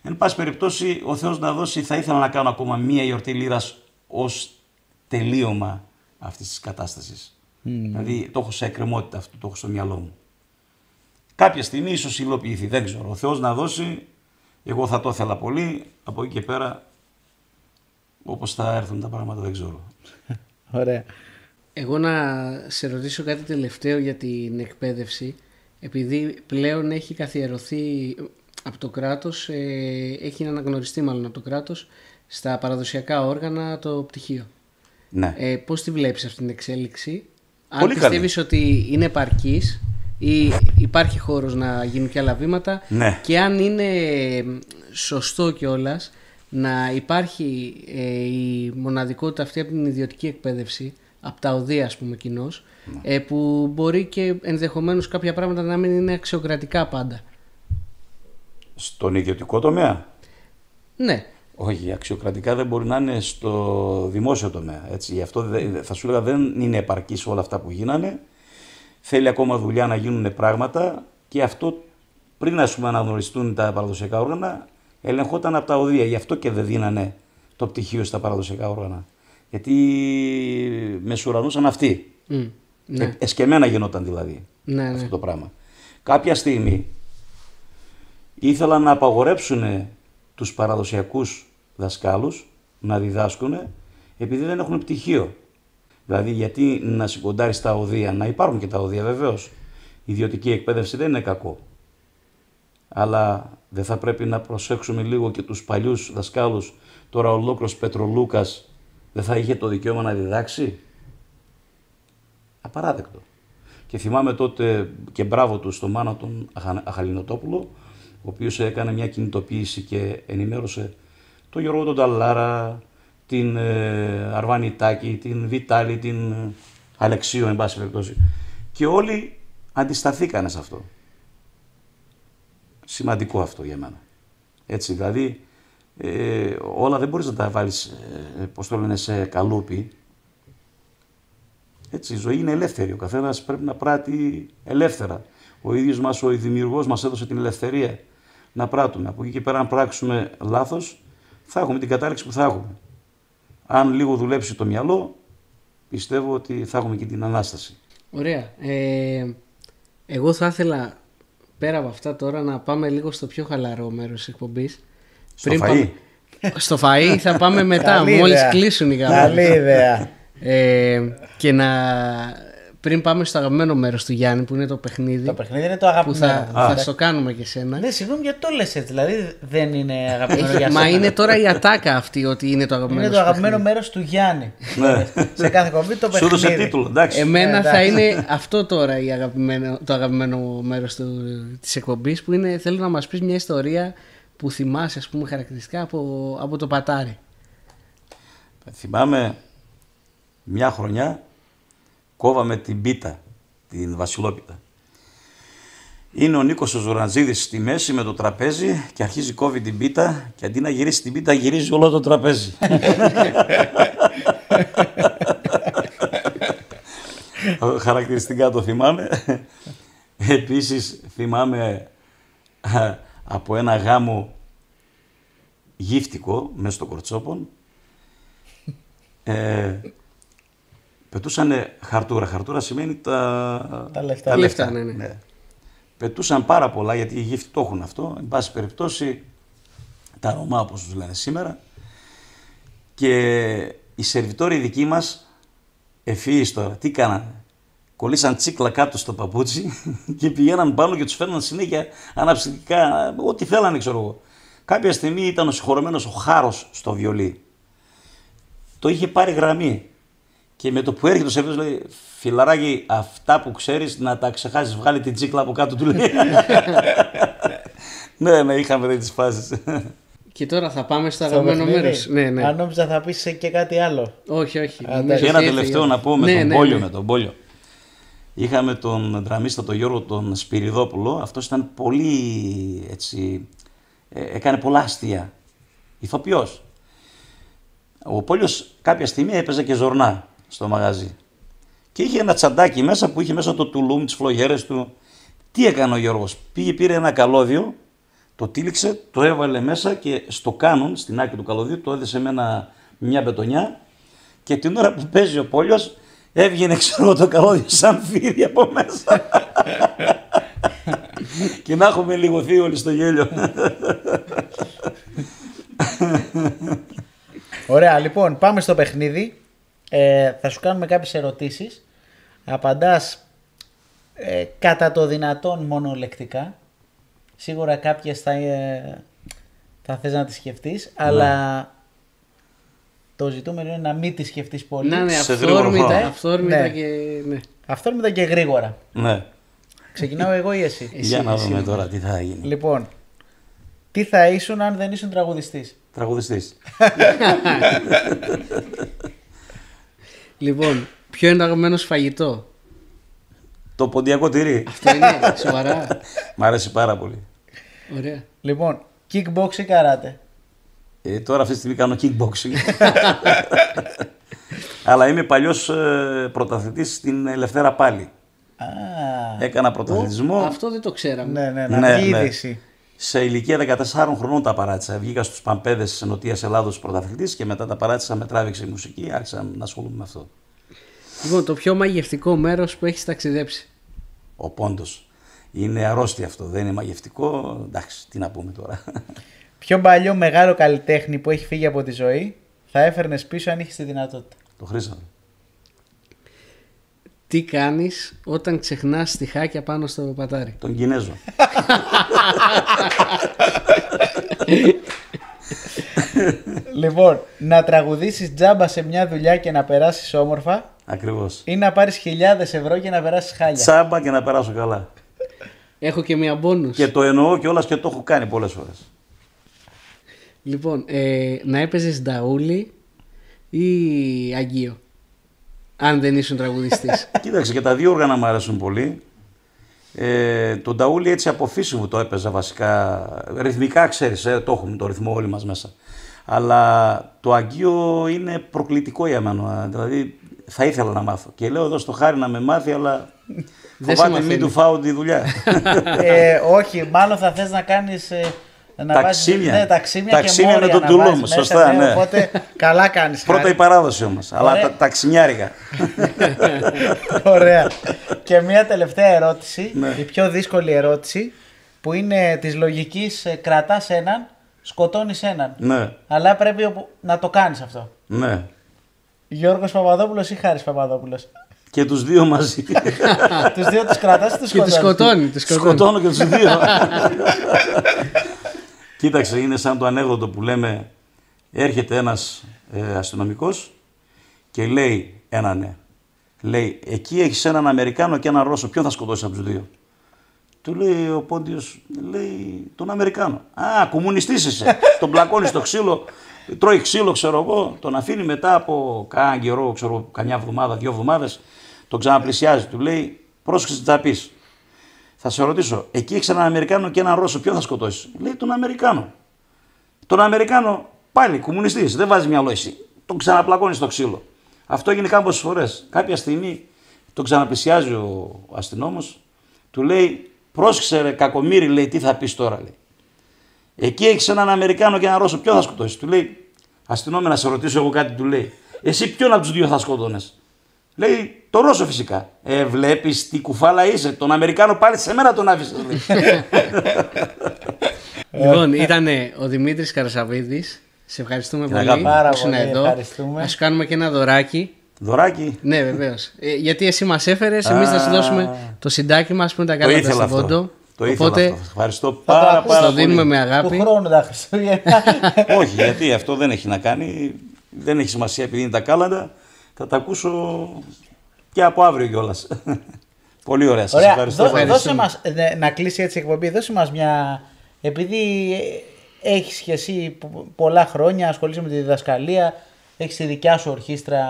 Εν πάση περιπτώσει, ο Θεός να δώσει, θα ήθελα να κάνω ακόμα μία γιορτή Λύρας ως τελείωμα αυτής της κατάστασης. Δηλαδή, το έχω σε εκκρεμότητα αυτό, το έχω στο μυαλό μου. Κάποια στιγμή ίσως υλοποιηθεί, δεν ξέρω. Ο Θεός να δώσει, εγώ θα το ήθελα πολύ, από εκεί και πέρα, όπως θα έρθουν τα πράγματα, δεν ξέρω. Ωραία. Εγώ να σε ρωτήσω κάτι τελευταίο για την εκπαίδευση, επειδή πλέον έχει καθιερωθεί από το κράτος, έχει αναγνωριστεί μάλλον από το κράτος, στα παραδοσιακά όργανα το πτυχίο. Ναι. Πώς τη βλέπεις αυτή την εξέλιξη, Πολύ αν πιστεύεις ότι είναι επαρκής ή υπάρχει χώρος να γίνουν και άλλα βήματα, Ναι. και αν είναι σωστό κιόλας να υπάρχει η μοναδικότητα αυτή από την ιδιωτική εκπαίδευση, από τα οδεία, ας πούμε, κοινώς, που μπορεί και ενδεχομένως κάποια πράγματα να μην είναι αξιοκρατικά πάντα. Στον ιδιωτικό τομέα. Ναι. Όχι, αξιοκρατικά δεν μπορεί να είναι στο δημόσιο τομέα. Έτσι. Γι' αυτό θα σου έλεγα δεν είναι επαρκής όλα αυτά που γίνανε. Θέλει ακόμα δουλειά να γίνουν πράγματα και αυτό πριν, ας πούμε, αναγνωριστούν τα παραδοσιακά όργανα, ελεγχόταν από τα οδεία. Γι' αυτό και δεν δίνανε το πτυχίο στα παραδοσιακά όργανα. Γιατί μεσουρανούσαν αυτοί. Ναι. Εσκεμμένα γινόταν δηλαδή αυτό το πράγμα. Κάποια στιγμή ήθελαν να απαγορέψουν τους παραδοσιακούς δασκάλους να διδάσκουν επειδή δεν έχουν πτυχίο. Δηλαδή, γιατί να συγκοντάρεις τα οδεία, να υπάρχουν και τα οδεία βεβαίως. Η ιδιωτική εκπαίδευση δεν είναι κακό. Αλλά δεν θα πρέπει να προσέξουμε λίγο και τους παλιούς δασκάλους? Τώρα ολόκληρος Πετρολούκας δεν θα είχε το δικαίωμα να διδάξει? Απαράδεκτο. Και θυμάμαι τότε, και μπράβο του στο Μάνο τον Αχαλινοτόπουλο, ο οποίος έκανε μια κινητοποίηση και ενημέρωσε τον Γιώργο τον Ταλάρα, την Αρβάνη Τάκη, την Βιτάλη, την Αλεξίου, εν πάση περιπτώσει. Και όλοι αντισταθήκανε σε αυτό. Σημαντικό αυτό για μένα. Έτσι, δηλαδή, όλα δεν μπορείς να τα βάλεις, πώς το λένε, σε καλούπι. Έτσι, η ζωή είναι ελεύθερη. Ο καθένας πρέπει να πράττει ελεύθερα. Ο ίδιος μας, ο δημιουργός μας έδωσε την ελευθερία να πράττουμε. Από εκεί και πέρα, αν πράξουμε λάθος, θα έχουμε την κατάληξη που θα έχουμε. Αν λίγο δουλέψει το μυαλό, πιστεύω ότι θα έχουμε και την Ανάσταση. Ωραία. Εγώ θα ήθελα πέρα από αυτά τώρα να πάμε λίγο στο πιο χαλαρό μέρος της εκπομπής. Στο φαΐ. Στο φαΐ θα πάμε μετά, μόλις κλείσουν οι γραμμές. Καλή ιδέα. Και πριν πάμε στο αγαπημένο μέρος του Γιάννη, που είναι το παιχνίδι. Το παιχνίδι είναι το αγαπημένο. Που θα στο κάνουμε και σένα. Ναι, συγγνώμη, γιατί το λες έτσι? Δηλαδή δεν είναι αγαπημένο για Μα σένα? είναι τώρα η ατάκα αυτή ότι είναι το αγαπημένο. Είναι το αγαπημένο μέρος του Γιάννη. Σε κάθε κομβή το παιχνίδι. Σου έδωσε τίτλο, εντάξει. Εμένα θα είναι αυτό τώρα το αγαπημένο μέρος της εκπομπής, που είναι, θέλω να μας πεις μια ιστορία που θυμάσαι, ας πούμε, χαρακτηριστικά από το πατάρι. Θυμάμαι μια χρονιά κόβαμε την πίτα, την βασιλόπιτα. Είναι ο Νίκος ο Ζουραντζίδης στη μέση με το τραπέζι και αρχίζει κόβει την πίτα και αντί να γυρίσει την πίτα γυρίζει όλο το τραπέζι. Χαρακτηριστικά το θυμάμαι. Επίσης θυμάμαι από ένα γάμο γύφτικο μέσα στο Κορτσόπον. Πετούσανε χαρτούρα. Χαρτούρα σημαίνει Τα λεφτά. Τα λεφτά, ναι. Πετούσαν πάρα πολλά, γιατί οι γύφτοι το έχουν αυτό. Εν πάση περιπτώσει, τα Ρωμά όπως τους λένε σήμερα. Και οι σερβιτόροι δικοί μας, ευφυείς τώρα, τι κάνανε? Κολλήσαν τσίκλα κάτω στο παπούτσι και πηγαίναν πάνω και τους φέρναν συνέχεια αναψυκτικά, ό,τι θέλανε, ξέρω εγώ. Κάποια στιγμή ήταν ο συγχωρεμένος ο Χάρος στο βιολί. Το είχε πάρει γραμμή. Και με το που έρχεται ο σερβιτόρος λέει: φιλαράκι, αυτά που ξέρεις να τα ξεχάσεις, βγάλει την τσίκλα από κάτω, του λέει. Ναι, είχαμε τις φάσεις. Και τώρα θα πάμε στο αγαπημένο μέρος. Ναι. Αν νόμιζα θα πεις και κάτι άλλο. Όχι. Και ένα τελευταίο να πω με τον Πόλιο. Είχαμε τον δραμίστα τον Γιώργο τον Σπυριδόπουλο. Αυτός ήταν πολύ έτσι, έκανε πολλά αστεία. Ηθοποιός. Ο Πόλιος κάποια στιγμή έπαιζε και ζορνά στο μαγαζί. Και είχε ένα τσαντάκι μέσα που είχε μέσα το τουλούμ, τις φλογέρες του. Τι έκανε ο Γιώργος? Πήγε, πήρε ένα καλώδιο, το τύλιξε, το έβαλε μέσα και στο κάνον, στην άκρη του καλωδίου, το έδεσε με μια μπετονιά και την ώρα που παίζει ο Πόλιος έβγαινε, ξέρω, το καλώδιο σαν φίδι από μέσα. Και να έχουμε λιγωθεί όλοι στο γέλιο. Ωραία, λοιπόν, πάμε στο παιχνίδι. Θα σου κάνουμε κάποιες ερωτήσεις. Απαντάς κατά το δυνατόν μονολεκτικά. Σίγουρα κάποιες θα θες να τις σκεφτείς, αλλά το ζητούμενο είναι να μην τις σκεφτείς πολύ. Ναι, αυθόρμητα και... Ναι. Αυθόρμητα και γρήγορα. Ναι. Ξεκινάω εγώ ή εσύ? Για να δούμε τώρα τι θα γίνει. Λοιπόν, τι θα ήσουν αν δεν ήσουν τραγουδιστής? Τραγουδιστής. Λοιπόν, ποιο είναι το αγαπημένο σου φαγητό? Το ποντιακό τυρί. Αυτό είναι, σοβαρά? Μ' αρέσει πάρα πολύ. Ωραία. Λοιπόν, kickbox ή καράτε? Τώρα αυτή τη στιγμή κάνω kickboxing. Αλλά είμαι παλιός πρωταθλητής στην Ελευθέρα Πάλη. Έκανα πρωταθλητισμό. Αυτό δεν το ξέραμε. Ναι, είδηση. Σε ηλικία 14 χρονών τα παράτησα. Βγήκα στους Παμπέδες της Νοτίας Ελλάδος πρωταθλητής και μετά τα παράτησα, με τράβηξε η μουσική, άρχισα να ασχολούμαι με αυτό. Λοιπόν, το πιο μαγευτικό μέρος που έχεις ταξιδέψει? Ο Πόντος. Είναι αρρώστια αυτό, δεν είναι μαγευτικό. Εντάξει, τι να πούμε τώρα. Ποιο παλιό μεγάλο καλλιτέχνη που έχει φύγει από τη ζωή θα έφερνες πίσω αν είχες τη δυνατότητα? Το Χρήστο. Τι κάνεις όταν ξεχνάς στιχάκια πάνω στο πατάρι? Τον Κινέζο. Λοιπόν, να τραγουδήσεις τζάμπα σε μια δουλειά και να περάσεις όμορφα. Ακριβώς. Ή να πάρεις 1.000 ευρώ και να περάσεις χάλια? Τζάμπα και να περάσω καλά. Έχω και μια μπόνους. Και το εννοώ κιόλας και το έχω κάνει πολλές φορές. Λοιπόν, να έπαιζες νταούλι ή αγγείο, αν δεν ήσουν τραγουδιστής? Κοίταξε, και τα δύο όργανα μου αρέσουν πολύ. Το νταούλι έτσι από φύση μου το έπαιζα βασικά. Ρυθμικά ξέρεις, το έχουμε το ρυθμό όλοι μας μέσα. Αλλά το αγγείο είναι προκλητικό για μένα. Δηλαδή θα ήθελα να μάθω. Και λέω εδώ στο Χάρη να με μάθει, αλλά φοβάται μην του φάω τη δουλειά. Όχι, μάλλον θα θες να κάνεις... Ταξίμια. Ταξίμια με τον τουλούμ, σωστά, ναι. Οπότε καλά κάνεις. Πρώτα η παράδοση όμως, αλλά ταξιμιάρικα. Ωραία. Και μια τελευταία ερώτηση, η πιο δύσκολη ερώτηση, που είναι της λογικής, κρατάς έναν, σκοτώνεις έναν. Ναι. Αλλά πρέπει να το κάνεις αυτό. Ναι. Γιώργος Παπαδόπουλος ή Χάρης Παπαδόπουλος? Και τους δύο μαζί. Τους δύο τους κρατάς ή τους σκοτώνεις? Σκοτώνω και τους δύο. Κοίταξε, είναι σαν το ανέκδοτο που λέμε, έρχεται ένας αστυνομικός και λέει λέει, εκεί έχεις έναν Αμερικάνο και έναν Ρώσο, ποιον θα σκοτώσεις από τους δύο? Του λέει ο Πόντιος, λέει, τον Αμερικάνο. Α, κομμουνιστής είσαι, τον πλακώνει στο ξύλο, τρώει ξύλο, ξέρω εγώ, τον αφήνει μετά από κάνα καιρό, ξέρω, καμιά εβδομάδα, 2 εβδομάδες, τον ξαναπλησιάζει, του λέει, πρόσεξε τι θα πεις. Θα σε ρωτήσω, εκεί έχεις έναν Αμερικάνο και έναν Ρώσο, ποιον θα σκοτώσεις? Λέει τον Αμερικάνο. Τον Αμερικάνο πάλι κομμουνιστής, δεν βάζει μυαλό εσύ. Τον ξαναπλακώνει στο ξύλο. Αυτό έγινε κάποιες φορές. Κάποια στιγμή τον ξαναπλησιάζει ο αστυνόμος, του λέει, πρόσεξε ρε κακομοίρη, λέει, τι θα πεις τώρα, λέει. Εκεί έχεις έναν Αμερικάνο και έναν Ρώσο, ποιο θα σκοτώσεις? Του λέει, αστυνόμε, να σε ρωτήσω εγώ κάτι, του λέει. Εσύ ποιον από τους δύο θα σκότωνες? Λέει, το Ρώσο φυσικά. Βλέπεις τι κουφάλα είσαι, τον Αμερικάνο πάλι σε μένα τον άφησες. Λοιπόν, ήταν ο Δημήτρης Καρασαβίδης. Σε ευχαριστούμε πολύ που ήσουν εδώ. Να σου κάνουμε και ένα δωράκι. Δωράκι? Ναι, βεβαίως. Γιατί εσύ μας έφερες, εμείς θα σου δώσουμε το συντάκι μας που είναι τα κάλαντα στον Πόντο. Το ήθελα αυτό. Ευχαριστώ πάρα πολύ. Το δίνουμε με αγάπη. Του χρόνου τα Χριστούγεννα. Όχι, γιατί αυτό δεν έχει να κάνει. Δεν έχει σημασία επειδή είναι τα κάλαντα. Θα τα ακούσω και από αύριο κιόλας. Πολύ ωραία. Σας ευχαριστώ. Δώσε μας, να κλείσει έτσι η εκπομπή, δώσε μας μια. Επειδή έχεις και εσύ πολλά χρόνια, ασχολείσαι με τη διδασκαλία, έχεις τη δικιά σου ορχήστρα.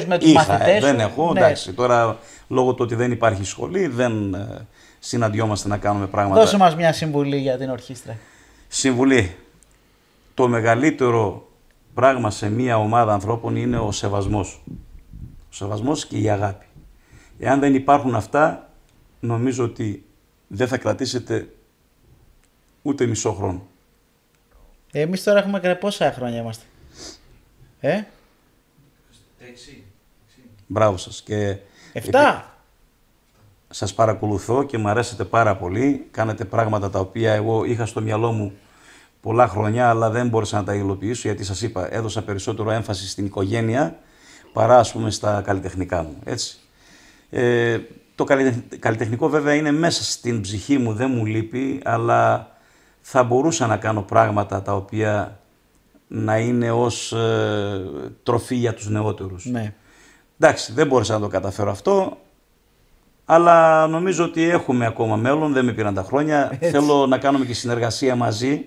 Με τους μαθητές δεν σου. έχω. Ναι. Εντάξει, τώρα λόγω του ότι δεν υπάρχει σχολή, δεν συναντιόμαστε να κάνουμε πράγματα. Δώσε μας μια συμβουλή για την ορχήστρα. Συμβουλή. Το μεγαλύτερο πράγμα σε μια ομάδα ανθρώπων είναι ο σεβασμός. Ο σεβασμός και η αγάπη. Εάν δεν υπάρχουν αυτά, νομίζω ότι δεν θα κρατήσετε ούτε μισό χρόνο. Εμείς τώρα έχουμε πόσα χρόνια είμαστε? 6. Μπράβο σας. Και 7. Σας παρακολουθώ και μου αρέσετε πάρα πολύ. Κάνετε πράγματα τα οποία εγώ είχα στο μυαλό μου πολλά χρόνια, αλλά δεν μπόρεσα να τα υλοποιήσω, γιατί σας είπα, έδωσα περισσότερο έμφαση στην οικογένεια παρά, ας πούμε, στα καλλιτεχνικά μου. Έτσι. Το καλλιτεχνικό βέβαια είναι μέσα στην ψυχή μου, δεν μου λείπει, αλλά θα μπορούσα να κάνω πράγματα τα οποία να είναι ως τροφή για τους νεότερους. Ναι. Εντάξει, δεν μπόρεσα να το καταφέρω αυτό, αλλά νομίζω ότι έχουμε ακόμα μέλλον, δεν με πήραν τα χρόνια. Έτσι. Θέλω να κάνουμε και συνεργασία μαζί.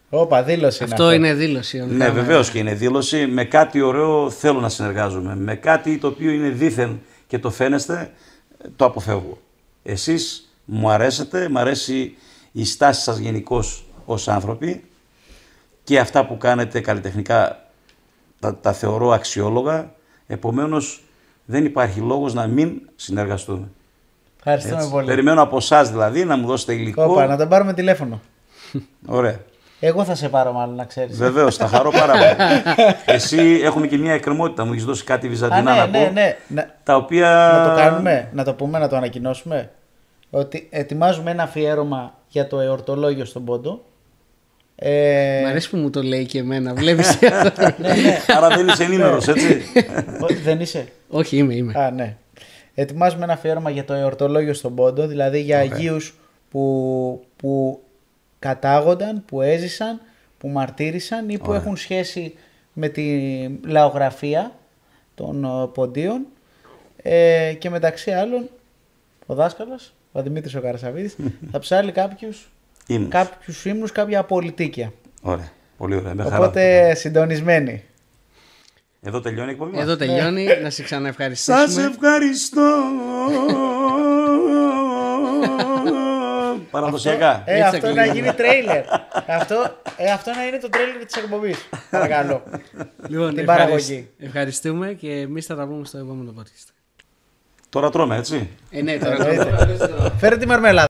Όπα, δήλωση είναι αυτό. Είναι δήλωση. Ναι, βεβαίως και είναι δήλωση. Με κάτι ωραίο θέλω να συνεργάζομαι. Με κάτι το οποίο είναι δήθεν και το φαίνεστε, το αποφεύγω. Εσείς μου αρέσετε, μου αρέσει η στάση σας γενικώς ως άνθρωποι και αυτά που κάνετε καλλιτεχνικά τα θεωρώ αξιόλογα. Επομένως, δεν υπάρχει λόγος να μην συνεργαστούμε. Ευχαριστούμε πολύ. Περιμένω από εσάς δηλαδή να μου δώσετε υλικό. Όπα, να τον πάρουμε τηλέφωνο. Ωραία. Εγώ θα σε πάρω μάλλον, να ξέρεις. Βεβαίως, θα χαρώ πάρα πολύ. Εσύ έχουμε και μια εκκρεμότητα, μου έχεις δώσει κάτι βυζαντινά να πω. Ναι. Τα οποία... Να το κάνουμε, να το πούμε, να το ανακοινώσουμε. Ότι ετοιμάζουμε ένα αφιέρωμα για το εορτολόγιο στον Πόντο. Μ' αρέσει που μου το λέει και εμένα, βλέπεις. Ναι. Άρα δεν είσαι ενήμερος, έτσι. Δεν είσαι. Όχι, είμαι. Α, ναι. Ετοιμάζουμε ένα αφιέρωμα για το εορτολόγιο στον Πόντο, δηλαδή για αγίους που κατάγονταν, που έζησαν, που μαρτύρησαν ή που έχουν σχέση με τη λαογραφία των Ποντίων, και μεταξύ άλλων ο δάσκαλος, ο Δημήτρης ο Καρασαβίδης, θα ψάλει κάποιους ύμνους, κάποια πολιτίκια. Ωραία, πολύ ωραία. Οπότε συντονισμένοι. Εδώ τελειώνει η εκπομπή. Εδώ τελειώνει. Να σε ξαναευχαριστήσουμε. Σας ευχαριστώ. Παραδοσιακά. Αυτό να γίνει τρέιλερ. Αυτό να είναι το τρέιλερ της εκπομπής. Παρακαλώ. Λοιπόν, την παραγωγή. Ευχαριστούμε και εμείς θα τα πούμε στο επόμενο podcast. Τώρα τρώμε, έτσι. Ναι, τώρα τρώμε. Φέρε τη μαρμελάδα.